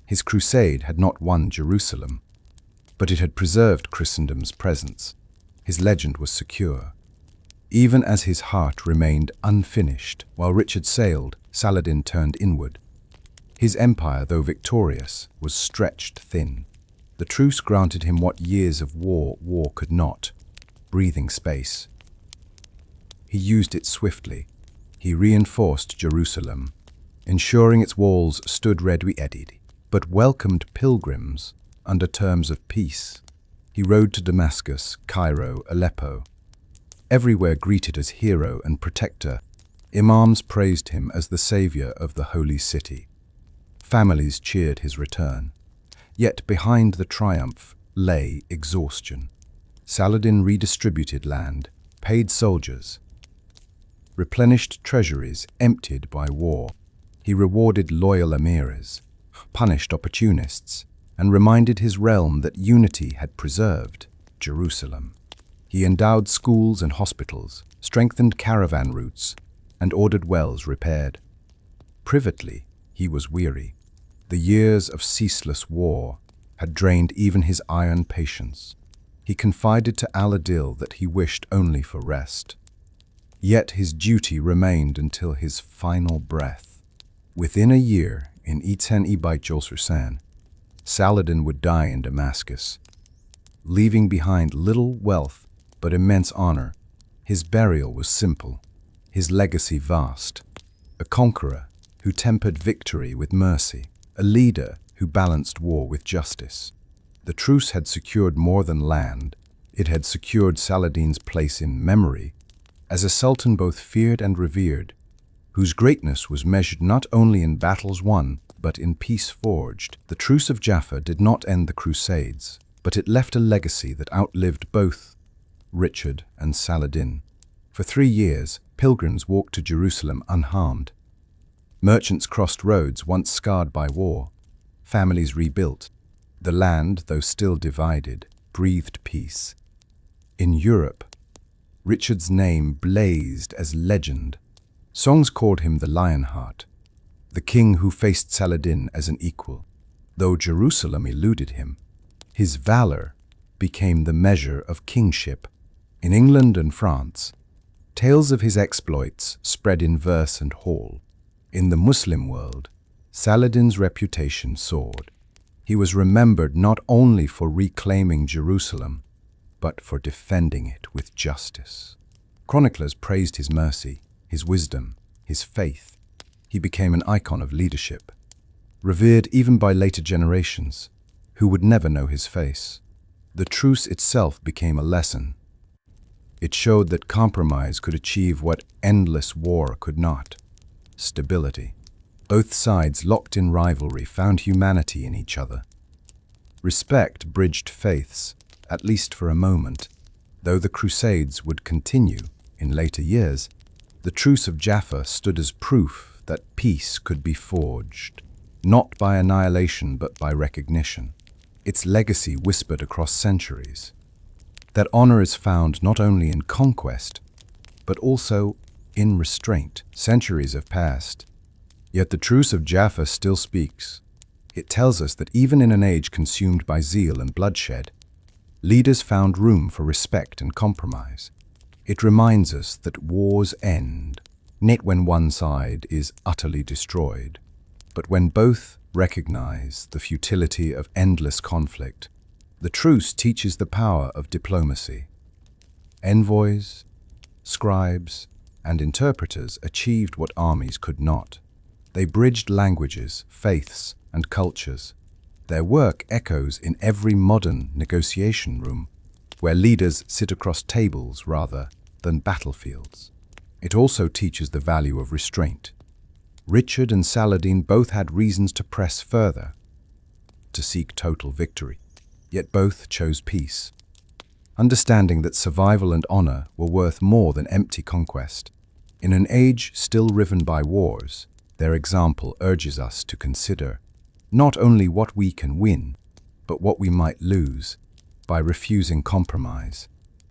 His crusade had not won Jerusalem, but it had preserved Christendom's presence. His legend was secure, even as his heart remained unfinished. While Richard sailed, Saladin turned inward. His empire, though victorious, was stretched thin. The truce granted him what years of war could not: breathing space. He used it swiftly. He reinforced Jerusalem, ensuring its walls stood ready, but welcomed pilgrims under terms of peace. He rode to Damascus, Cairo, Aleppo, everywhere greeted as hero and protector. Imams praised him as the savior of the holy city. Families cheered his return. Yet behind the triumph lay exhaustion. Saladin redistributed land, paid soldiers, replenished treasuries emptied by war. He rewarded loyal emirs, punished opportunists, and reminded his realm that unity had preserved Jerusalem. He endowed schools and hospitals, strengthened caravan routes, and ordered wells repaired. Privately, he was weary. The years of ceaseless war had drained even his iron patience. He confided to Al-Adil that he wished only for rest. Yet his duty remained until his final breath. Within a year, in Itan-i-Bait-Jolsusan, Saladin would die in Damascus, leaving behind little wealth but immense honor. His burial was simple, his legacy vast. A conqueror who tempered victory with mercy, a leader who balanced war with justice. The truce had secured more than land. It had secured Saladin's place in memory as a sultan both feared and revered, whose greatness was measured not only in battles won, but in peace forged. The Truce of Jaffa did not end the Crusades, but it left a legacy that outlived both Richard and Saladin. For 3 years, pilgrims walked to Jerusalem unharmed. Merchants crossed roads once scarred by war. Families rebuilt. The land, though still divided, breathed peace. In Europe, Richard's name blazed as legend. Songs called him the Lionheart, the king who faced Saladin as an equal. Though Jerusalem eluded him, his valor became the measure of kingship. In England and France, tales of his exploits spread in verse and hall. In the Muslim world, Saladin's reputation soared. He was remembered not only for reclaiming Jerusalem, but for defending it with justice. Chroniclers praised his mercy, his wisdom, his faith. He became an icon of leadership, revered even by later generations, who would never know his face. The truce itself became a lesson. It showed that compromise could achieve what endless war could not: stability. Both sides, locked in rivalry, found humanity in each other. Respect bridged faiths, at least for a moment. Though the Crusades would continue in later years, the Truce of Jaffa stood as proof that peace could be forged, not by annihilation but by recognition. Its legacy whispered across centuries that honor is found not only in conquest, but also in restraint. Centuries have passed, yet the Truce of Jaffa still speaks. It tells us that even in an age consumed by zeal and bloodshed, leaders found room for respect and compromise. It reminds us that wars end, not when one side is utterly destroyed, but when both recognize the futility of endless conflict. The truce teaches the power of diplomacy. Envoys, scribes, and interpreters achieved what armies could not. They bridged languages, faiths, and cultures. Their work echoes in every modern negotiation room, where leaders sit across tables rather than battlefields. It also teaches the value of restraint. Richard and Saladin both had reasons to press further, to seek total victory, yet both chose peace, understanding that survival and honor were worth more than empty conquest. In an age still riven by wars, their example urges us to consider not only what we can win, but what we might lose by refusing compromise.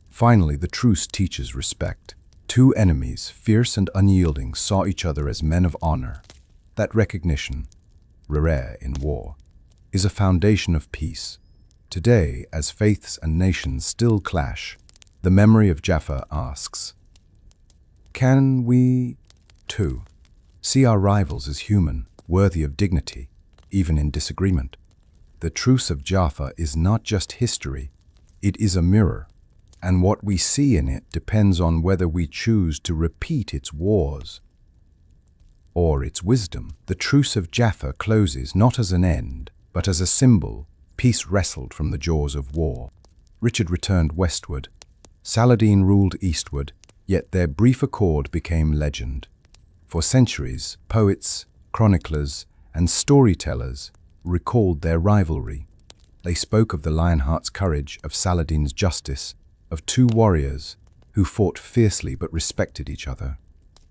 Finally, the truce teaches respect. Two enemies, fierce and unyielding, saw each other as men of honor. That recognition, rare in war, is a foundation of peace. Today, as faiths and nations still clash, The memory of Jaffa asks, can we, too, see our rivals as human, worthy of dignity, even in disagreement? The Truce of Jaffa is not just history, it is a mirror, and what we see in it depends on whether we choose to repeat its wars or its wisdom. The Truce of Jaffa closes not as an end, but as a symbol, peace wrestled from the jaws of war. Richard returned westward, Saladin ruled eastward, yet their brief accord became legend. For centuries, poets, chroniclers, and storytellers recalled their rivalry. They spoke of the Lionheart's courage, of Saladin's justice, of two warriors who fought fiercely but respected each other.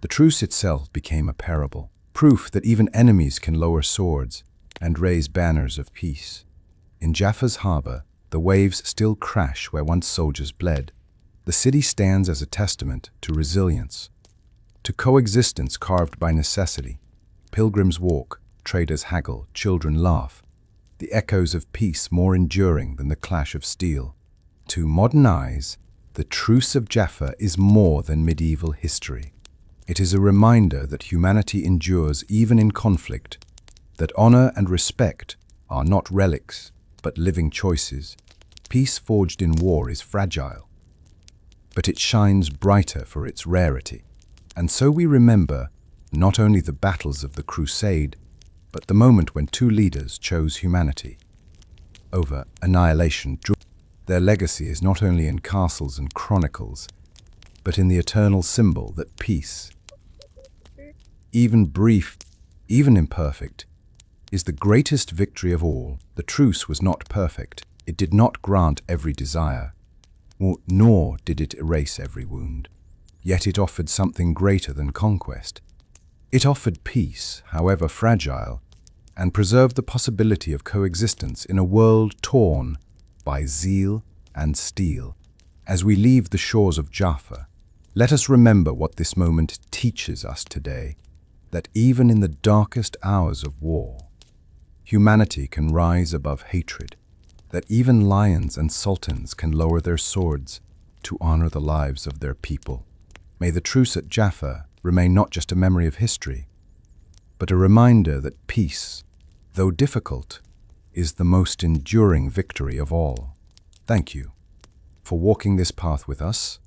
The truce itself became a parable, proof that even enemies can lower swords and raise banners of peace. In Jaffa's harbor, the waves still crash where once soldiers bled. The city stands as a testament to resilience, to coexistence carved by necessity. Pilgrims walk, traders haggle, children laugh, the echoes of peace more enduring than the clash of steel. To modern eyes, the Truce of Jaffa is more than medieval history. It is a reminder that humanity endures even in conflict, that honor and respect are not relics, but living choices. Peace forged in war is fragile, but it shines brighter for its rarity. And so we remember not only the battles of the Crusade, but the moment when two leaders chose humanity over annihilation. Their legacy is not only in castles and chronicles, but in the eternal symbol that peace, even brief, even imperfect, is the greatest victory of all. The truce was not perfect. It did not grant every desire, nor did it erase every wound. Yet it offered something greater than conquest. It offered peace, however fragile, and preserved the possibility of coexistence in a world torn by zeal and steel. As we leave the shores of Jaffa, let us remember what this moment teaches us today, that even in the darkest hours of war, humanity can rise above hatred, that even lions and sultans can lower their swords to honor the lives of their people. May the truce at Jaffa remain not just a memory of history, but a reminder that peace, though difficult, is the most enduring victory of all. Thank you for walking this path with us.